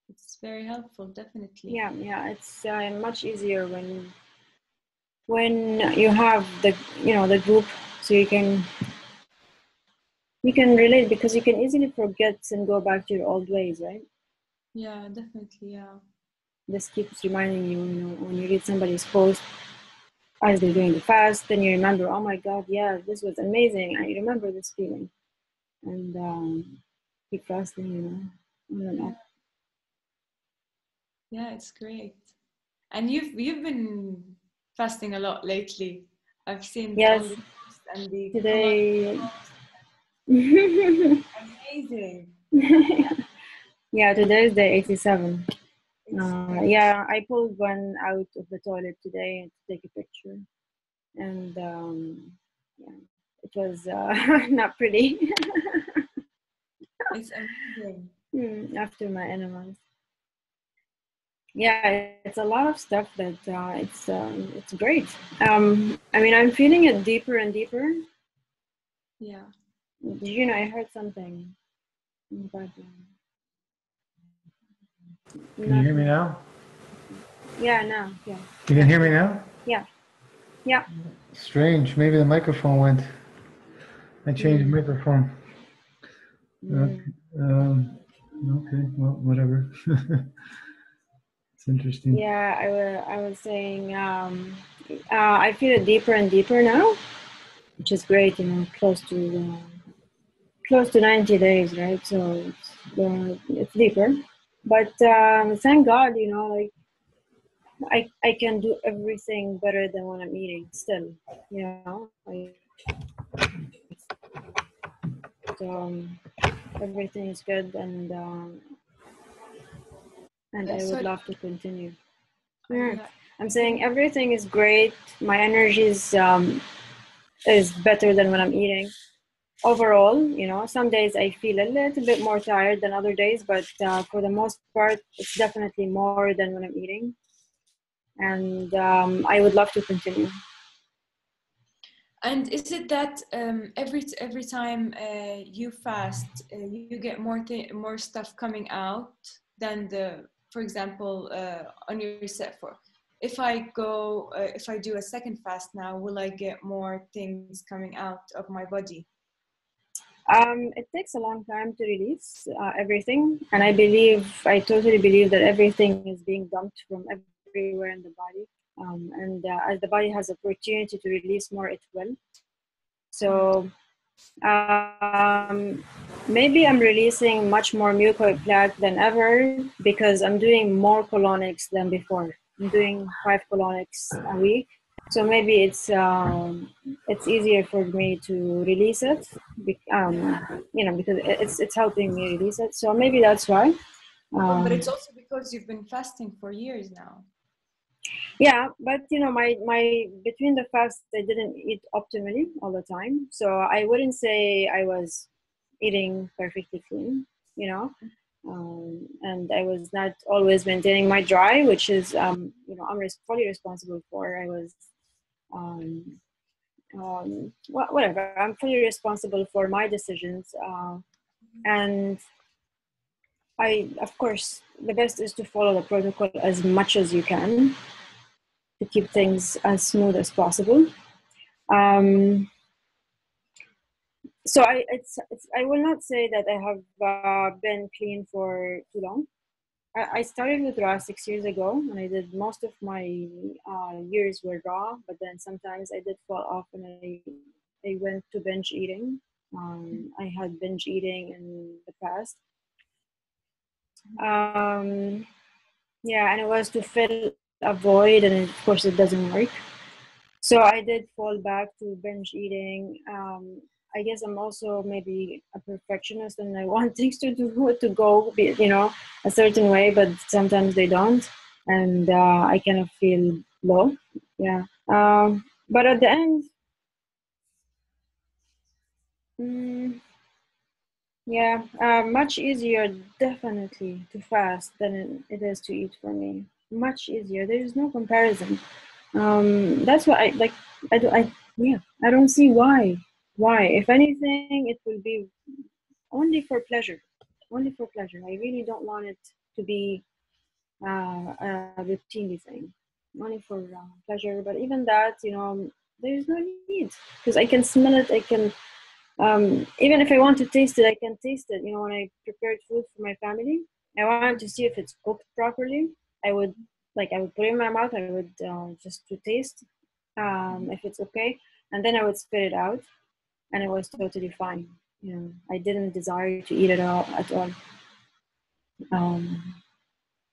it's very helpful, definitely. Yeah, it's much easier when you have the the group, so you can relate, because you can easily forget and go back to your old ways, right? Yeah, definitely. Yeah. This keeps reminding you, when you read somebody's post as they're doing the fast, then you remember, oh my God, yeah, this was amazing. I remember this feeling, and keep fasting, on and off. Yeah, it's great. And you've been fasting a lot lately. I've seen all Yes, the posts and the comment. today. Amazing. Yeah, today is day 87. It's Yeah, I pulled one out of the toilet today to take a picture, and yeah, it was not pretty. it's amazing. After my enemas. Yeah, it's a lot of stuff that it's great. I mean, I'm feeling it deeper and deeper. Yeah. I heard something in the background. Can you hear me now? Yeah, now, yeah. You can hear me now? Yeah, yeah. Strange. Maybe the microphone went. I changed the microphone. Okay. Okay. Well, whatever. It's interesting. Yeah, I was saying, I feel it deeper and deeper now, which is great. Close to 90 days, right? So it's deeper. But thank God, like I can do everything better than when I'm eating still. Everything is good, and I would Sorry. love to continue. Yeah. I'm saying everything is great. My energy is better than when I'm eating. Overall, some days I feel a little bit more tired than other days, but for the most part, it's definitely more than when I'm eating. And I would love to continue. And is it that every time you fast, you get more stuff coming out than for example, on your set for? If I do a second fast now, will I get more things coming out of my body? It takes a long time to release everything, and I totally believe that everything is being dumped from everywhere in the body. And as the body has opportunity to release more, it will. So maybe I'm releasing much more mucoid plaque than ever because I'm doing more colonics than before. I'm doing 5 colonics a week. So maybe it's easier for me to release it, because it's helping me release it. So maybe that's why. But it's also because you've been fasting for years now. Yeah, but my between the fasts, I didn't eat optimally all the time, so I wouldn't say I was eating perfectly clean, and I was not always maintaining my dry, which is I'm fully responsible for. I was whatever. I'm fully responsible for my decisions, and of course, the best is to follow the protocol as much as you can to keep things as smooth as possible. So I will not say that I have been clean for too long. I started with raw 6 years ago, and I did most of my years were raw. But then sometimes I did fall off, and I went to binge eating. I had binge eating in the past. Yeah, and it was to fill avoid, and of course it doesn't work. So I did fall back to binge eating. I guess I'm also maybe a perfectionist, and I want things to go, a certain way, but sometimes they don't, and I kind of feel low. Yeah. But at the end, mm, yeah, much easier definitely to fast than it is to eat for me. Much easier. There is no comparison. That's why I like. Yeah. I don't see why. Why? If anything, it will be only for pleasure. Only for pleasure. I really don't want it to be a routine thing. Only for pleasure. But even that, there is no need because I can smell it. I can even if I want to taste it, I can taste it. When I prepared food for my family, I wanted to see if it's cooked properly. I would I would put it in my mouth. I would just to taste if it's okay, and then I would spit it out, and it was totally fine. I didn't desire to eat it all at all. Um,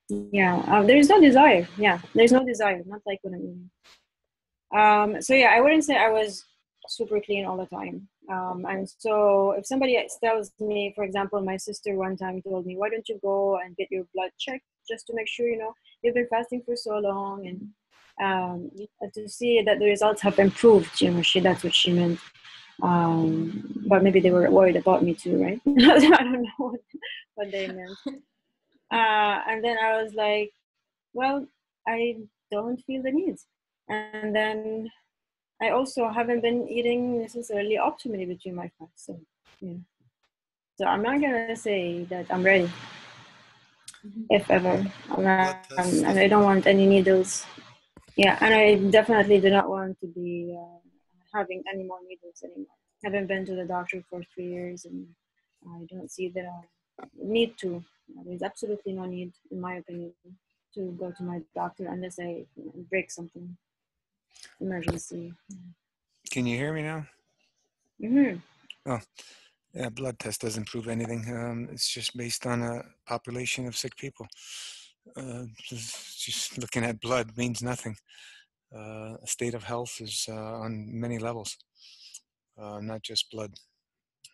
yeah, there's no desire. Yeah, there's no desire. Not like when I'm eating. So yeah, I wouldn't say I was super clean all the time. And so if somebody tells me, for example, my sister one time told me, why don't you go and get your blood checked just to make sure, you've been fasting for so long and to see that the results have improved, that's what she meant. But maybe they were worried about me too, right? I don't know what they meant. And then I was like, well, I don't feel the need. And then I also haven't been eating necessarily optimally between my fasts. So, yeah. So I'm not gonna say that I'm ready, if ever. And I don't want any needles. Yeah, and I definitely do not want to be having any more needles anymore. I haven't been to the doctor for 3 years, and I don't see the need to. There's absolutely no need, in my opinion, to go to my doctor unless I break something, emergency. Can you hear me now? Mm-hmm. Oh, yeah, blood test doesn't prove anything. It's just based on a population of sick people. Just looking at blood means nothing. A state of health is on many levels, not just blood.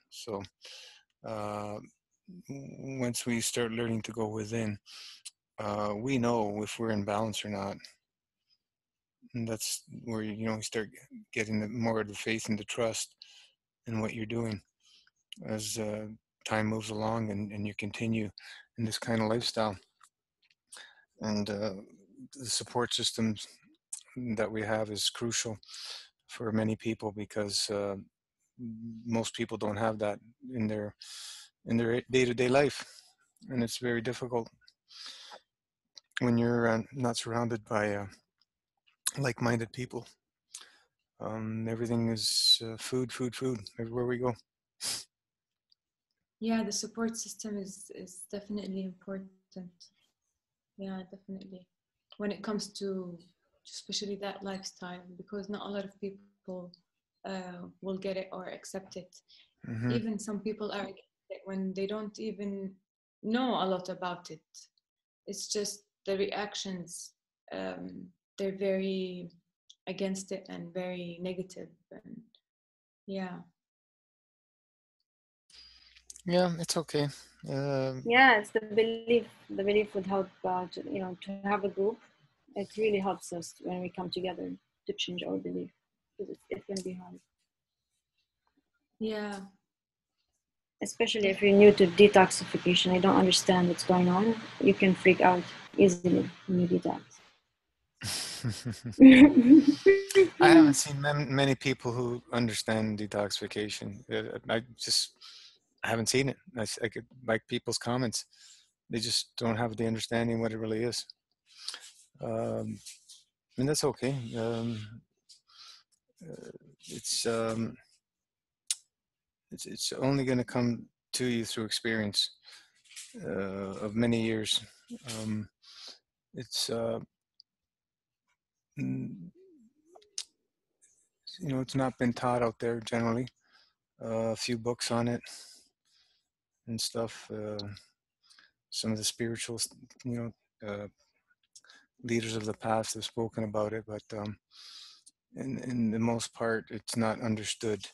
So uh, once we start learning to go within, we know if we're in balance or not. And that's where you start getting more of the faith and the trust in what you're doing as time moves along and you continue in this kind of lifestyle. And the support systems that we have is crucial for many people because most people don't have that in their day-to-day life, and it's very difficult when you're not surrounded by like-minded people. Everything is food everywhere we go. Yeah, the support system is definitely important. Yeah, definitely. When it comes to especially that lifestyle, because not a lot of people will get it or accept it. Mm-hmm. Even some people are against it when they don't even know a lot about it. It's just the reactions. They're very against it and very negative. And yeah. Yeah, it's okay. Yeah, it's the belief. The belief would help to have a group. It really helps us when we come together to change our belief, because it can be hard, Yeah. especially if you're new to detoxification. I don't understand what's going on. You can freak out easily when you detox. I haven't seen many people who understand detoxification. I haven't seen it. I could like people's comments. They just don't have the understanding what it really is. And that's okay. It's um, it's only going to come to you through experience of many years. Um, it's mm, it's not been taught out there generally. A few books on it and stuff. Some of the spiritual, you know, leaders of the past have spoken about it, but in the most part, it's not understood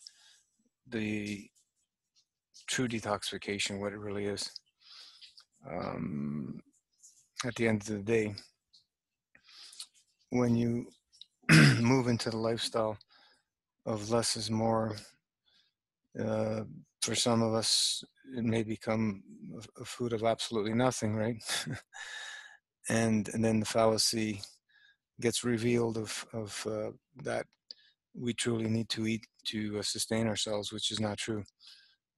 the true detoxification, what it really is. At the end of the day, when you move into the lifestyle of less is more, for some of us, it may become a food of absolutely nothing, right? and then the fallacy gets revealed of that we truly need to eat to sustain ourselves, which is not true.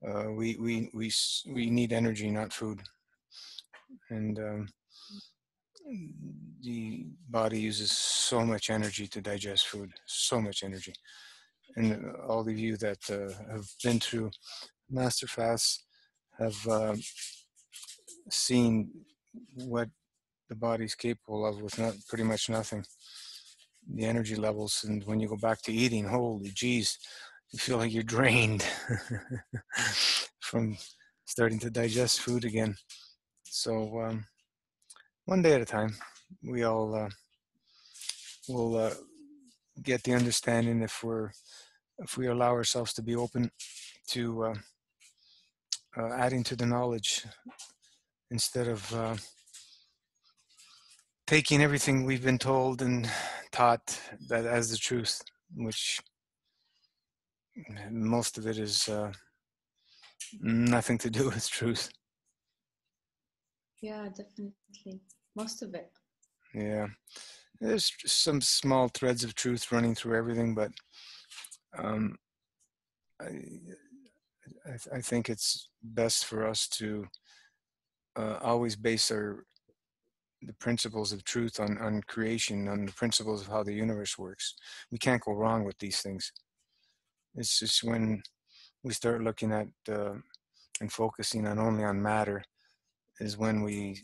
We need energy, not food, and the body uses so much energy to digest food, so much energy. And all of you that have been through master fasts have seen what the body's capable of with not pretty much nothing. The energy levels, and when you go back to eating, holy geez, you feel like you're drained from starting to digest food again. So one day at a time, we all will get the understanding if we allow ourselves to be open to adding to the knowledge instead of taking everything we've been told and taught that as the truth, which most of it is nothing to do with truth. Yeah, definitely. Most of it. Yeah, there's some small threads of truth running through everything, but I think it's best for us to always base the principles of truth on creation, on the principles of how the universe works. We can't go wrong with these things. It's just when we start looking at and focusing only on matter is when we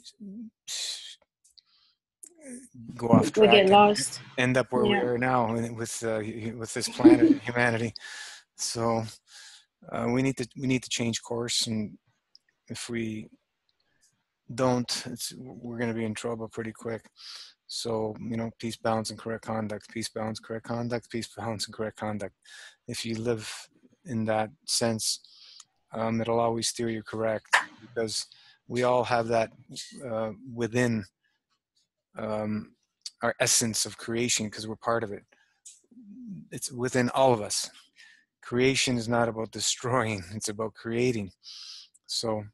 go off We track get and lost. end up where we Yeah. are now with this planet, humanity. So we need to change course, and if we don't, we're going to be in trouble pretty quick. So, peace, balance, and correct conduct, peace, balance, correct conduct, peace, balance, and correct conduct. If you live in that sense, it'll always steer you correct, because we all have that within our essence of creation, because we're part of it. It's within all of us. Creation is not about destroying, it's about creating. So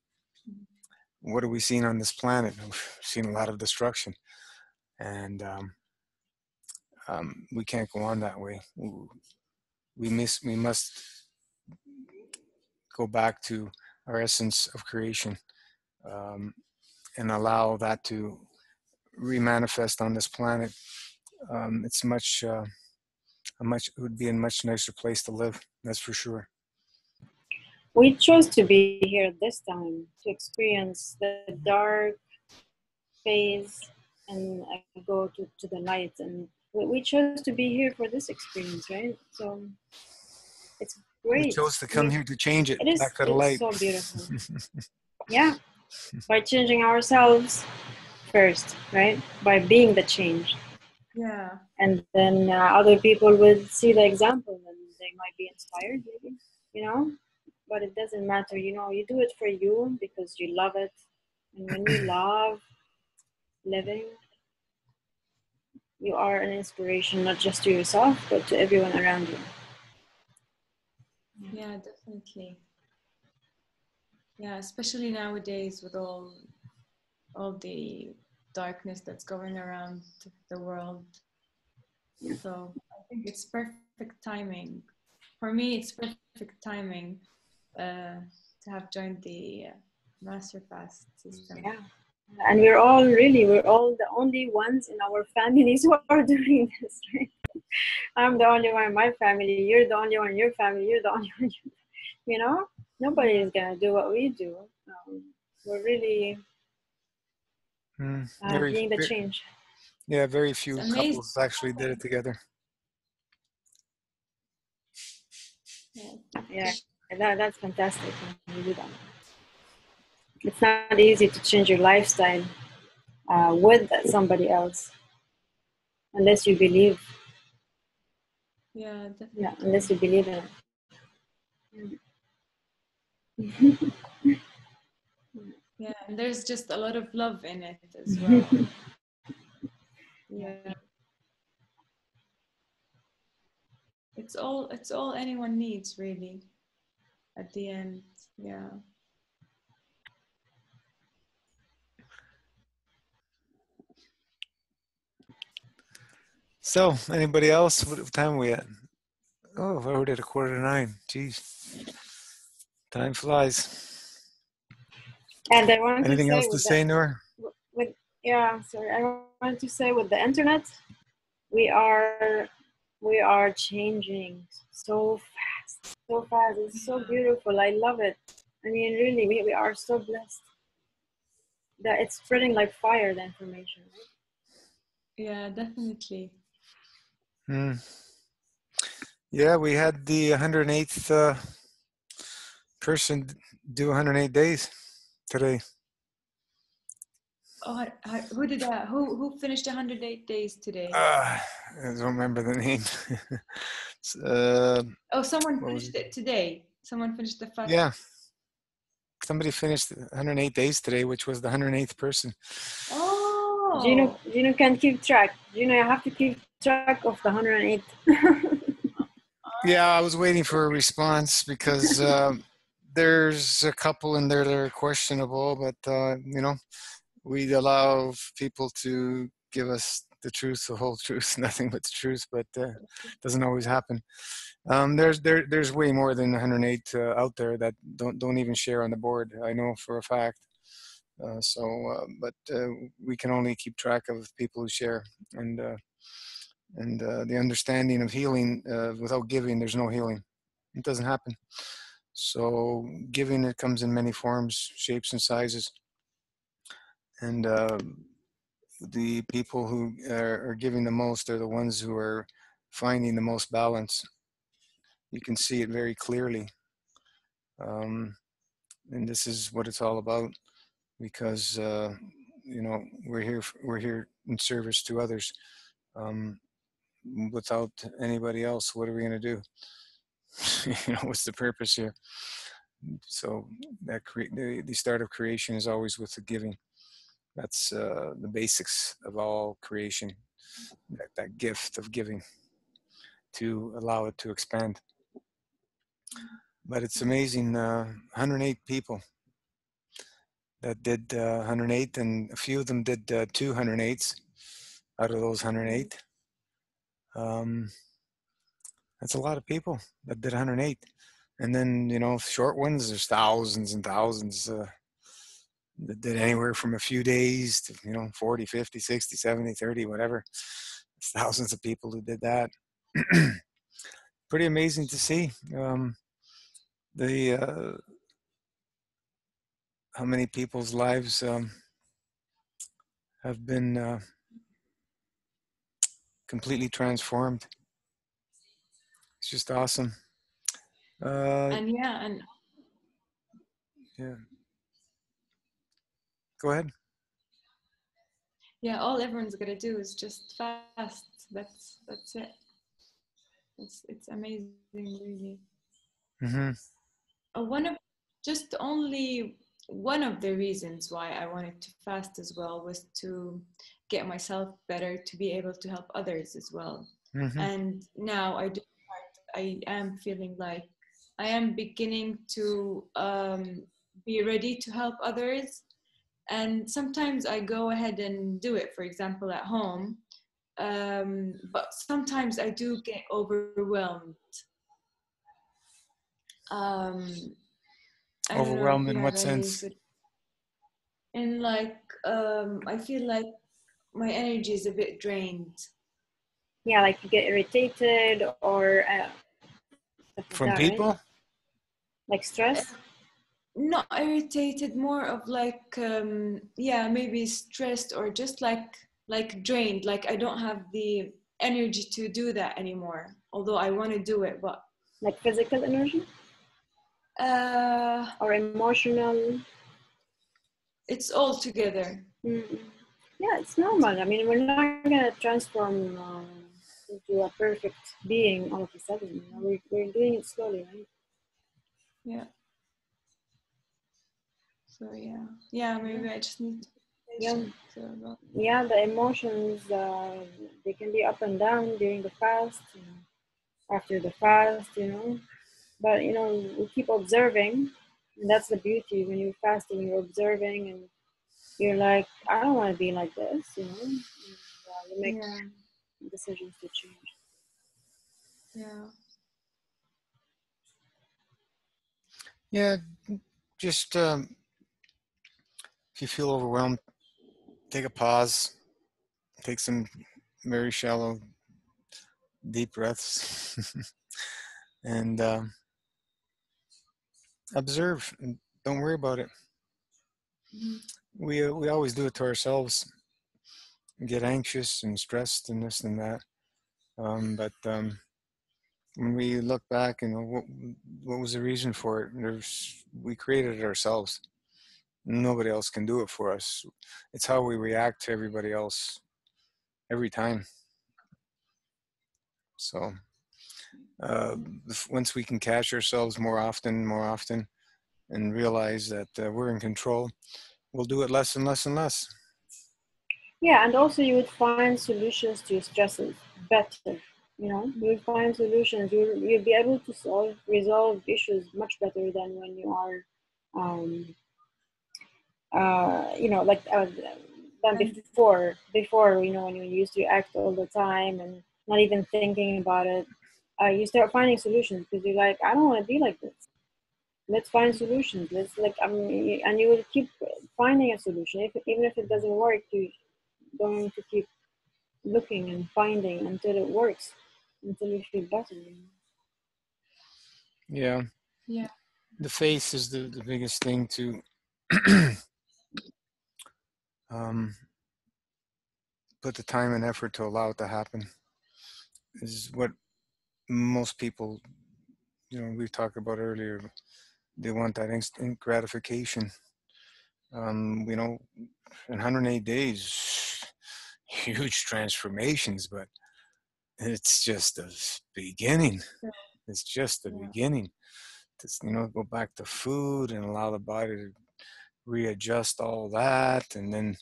what are we seeing on this planet? We've seen a lot of destruction, and we can't go on that way. We must go back to our essence of creation, and allow that to remanifest on this planet. It's it would be a much nicer place to live. That's for sure. We chose to be here this time to experience the dark phase and go to the light, and we chose to be here for this experience, right? So it's great. We chose to come here to change it back to the it's light. so beautiful. Yeah, by changing ourselves first, right? By being the change. Yeah. And then other people will see the example and they might be inspired, maybe, but it doesn't matter, you do it for you because you love it. And when you love living, you are an inspiration, not just to yourself, but to everyone around you. Yeah, definitely. Yeah, especially nowadays with all the darkness that's going around the world. So I think it's perfect timing. For me, it's perfect timing to have joined the Master Fast system. Yeah. And we're all the only ones in our families who are doing this, right? I'm the only one in my family, you're the only one in your family, you're the only one, nobody is gonna do what we do. We're really being the change. Yeah, very few couples actually did it together. Yeah, that's fantastic when you do that. It's not easy to change your lifestyle with somebody else. unless you believe. Yeah, definitely. Yeah, unless you believe in it. Yeah, and there's just a lot of love in it as well. Yeah. It's all anyone needs, really, at the end. Yeah. So, anybody else? What time are we at? Oh, we're already at 8:45. Jeez, time flies. And I wanted to Anything say else to say, Noor? I wanted to say with the internet, we are changing so fast. It's so beautiful. I love it. I mean, really, we are so blessed that it's spreading like fire, the information. Yeah, definitely. Yeah, we had the 108th person do 108 days today. Oh, who did that? Who finished 108 days today? I don't remember the name. Oh, someone finished it today. Someone finished the fast. Yeah, somebody finished 108 days today, which was the 108th person. Oh. Gino can keep track. Gino, you have to keep track of the 108. Yeah, I was waiting for a response because there's a couple in there that are questionable, but we allow people to give us the truth, the whole truth, nothing but the truth, but it doesn't always happen. There's way more than 108 out there that don't even share on the board. I know for a fact. But we can only keep track of people who share, and the understanding of healing without giving, there's no healing. It doesn't happen. So giving, it comes in many forms, shapes, and sizes, and the people who are giving the most are the ones who are finding the most balance. You can see it very clearly, and this is what it's all about, because we're here in service to others. Without anybody else, what are we going to do? What's the purpose here? So that the start of creation is always with the giving. That's the basics of all creation, that gift of giving, to allow it to expand. But it's amazing, 108 people that did 108, and a few of them did 208s out of those 108. That's a lot of people that did 108. And then, short ones, there's thousands and thousands that did anywhere from a few days to, 40, 50, 60, 70, 30, whatever. There's thousands of people who did that. Pretty amazing to see how many people's lives have been completely transformed. It's just awesome. And yeah. Go ahead. Yeah, all everyone's gonna do is just fast. That's it. It's amazing, really. Mm-hmm. Only one of the reasons why I wanted to fast as well was to get myself better, to be able to help others as well. Mm-hmm. And now I am feeling like I am beginning to be ready to help others. And sometimes I go ahead and do it, for example, at home. But sometimes I do get overwhelmed. Overwhelmed in what sense? And I feel like my energy is a bit drained. Yeah, like you get irritated or from people, right? Like stress. Not irritated, more of maybe stressed, or just like drained. Like I don't have the energy to do that anymore. Although I want to do it, but like physical energy. Or emotional. It's all together. Mm-hmm. Yeah, it's normal. I mean, we're not gonna transform into a perfect being all of a sudden. You know, we're doing it slowly, right? Yeah. So yeah, maybe I just need to be Yeah. patient about. Yeah, the emotions they can be up and down during the fast, you know, after the fast, you know. But you know, we keep observing, and that's the beauty when you're fasting. You're observing, and you're like, I don't want to be like this, you know. And, you make Yeah, decisions to change. yeah, Yeah, just if you feel overwhelmed, take a pause, take some very shallow, deep breaths, and observe. And don't worry about it. mhm, We always do it to ourselves. Get anxious and stressed and this and that. But when we look back, you know, what was the reason for it? We created it ourselves. Nobody else can do it for us. It's how we react to everybody else every time. So uh, once we can catch ourselves more often, and realize that we're in control, we'll do it less and less and less. Yeah, and also you would find solutions to your stresses better. You know, you would find solutions. You'll be able to resolve issues much better than when you are, um, you know, like than and before, you know, when you used to act all the time and not even thinking about it. You start finding solutions because you're like, I don't want to be like this. Let's find solutions. Let's like, I mean, and you will keep finding a solution. Even if it doesn't work, you're going to keep looking and finding until it works, until you feel better. You know? Yeah, yeah, the faith is the biggest thing to um, put the time and effort to allow it to happen. Is what most people, you know, we talked about earlier. They want that instant gratification. You know, in 108 days, huge transformations, but it's just the beginning. It's just the yeah, beginning. To, you know, go back to food and allow the body to readjust all that, and then,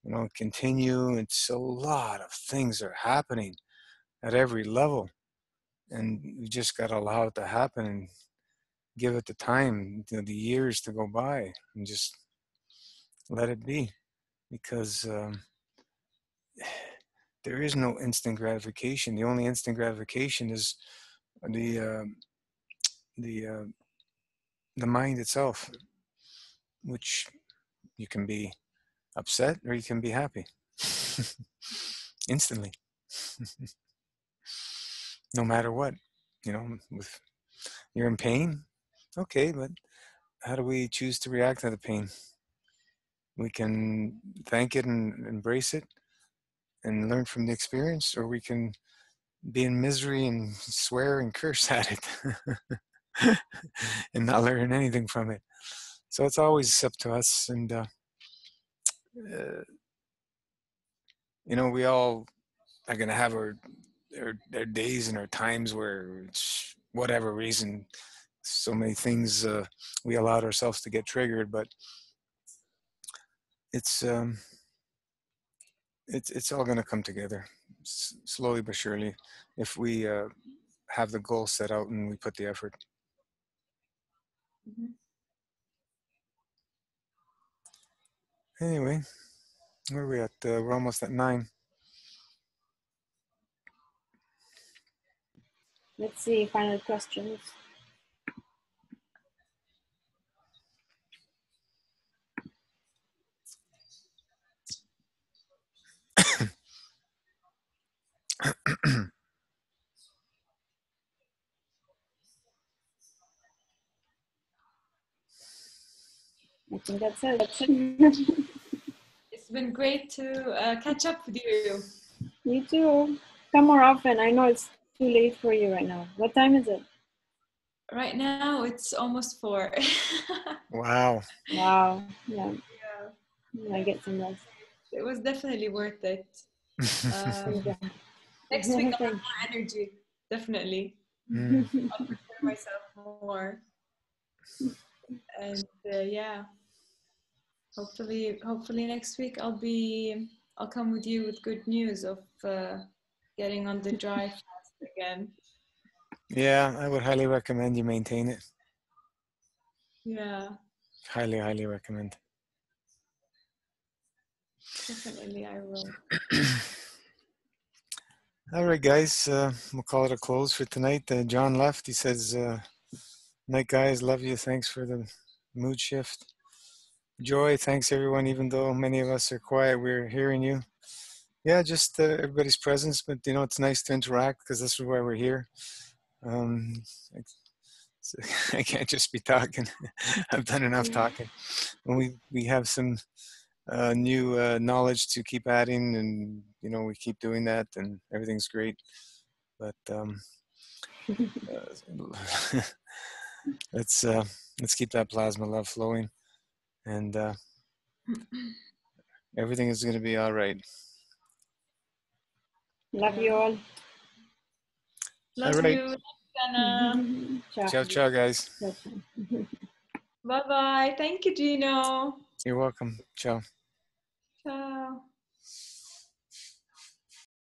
you know, continue. It's a lot of things are happening at every level, and you just got to allow it to happen and give it the time, the years to go by, and just let it be, because there is no instant gratification. The only instant gratification is the uh, the uh, the mind itself, which you can be upset or you can be happy instantly, no matter what. You know, if you're in pain, okay, but how do we choose to react to the pain? We can thank it and embrace it and learn from the experience, or we can be in misery and swear and curse at it and not learn anything from it. So it's always up to us. And, you know, we all are going to have our days and our times where it's whatever reason, so many things we allowed ourselves to get triggered, but it's um, it's all going to come together slowly but surely if we have the goal set out and we put the effort. mhm. Anyway, where are we at? We're almost at 9. Let's see, final questions. I think that's it. It's been great to catch up with you. You too. Come more often. I know it's too late for you right now. What time is it? Right now, it's almost 4. Wow. Wow. Yeah. Yeah. I get some rest. it was definitely worth it. Yeah. Next week I'll have more energy, definitely. I'll prepare myself more, and yeah, hopefully next week I'll come with you with good news of getting on the dry fast again. Yeah, I would highly recommend you maintain it. Yeah, Highly, highly recommend. definitely I will. All right, guys, we'll call it a close for tonight. John left. He says, night, guys. Love you. Thanks for the mood shift. Joy, thanks, everyone. Even though many of us are quiet, we're hearing you. Yeah, just everybody's presence. But, you know, it's nice to interact because this is why we're here. I can't just be talking. I've done enough talking. And we have some new knowledge to keep adding, and you know we keep doing that, and everything's great. But let's keep that plasma love flowing, and everything is going to be all right. Love you all. Love all right. you, Anna. Ciao, ciao, guys. Bye bye. Thank you, Gino. You're welcome. Ciao.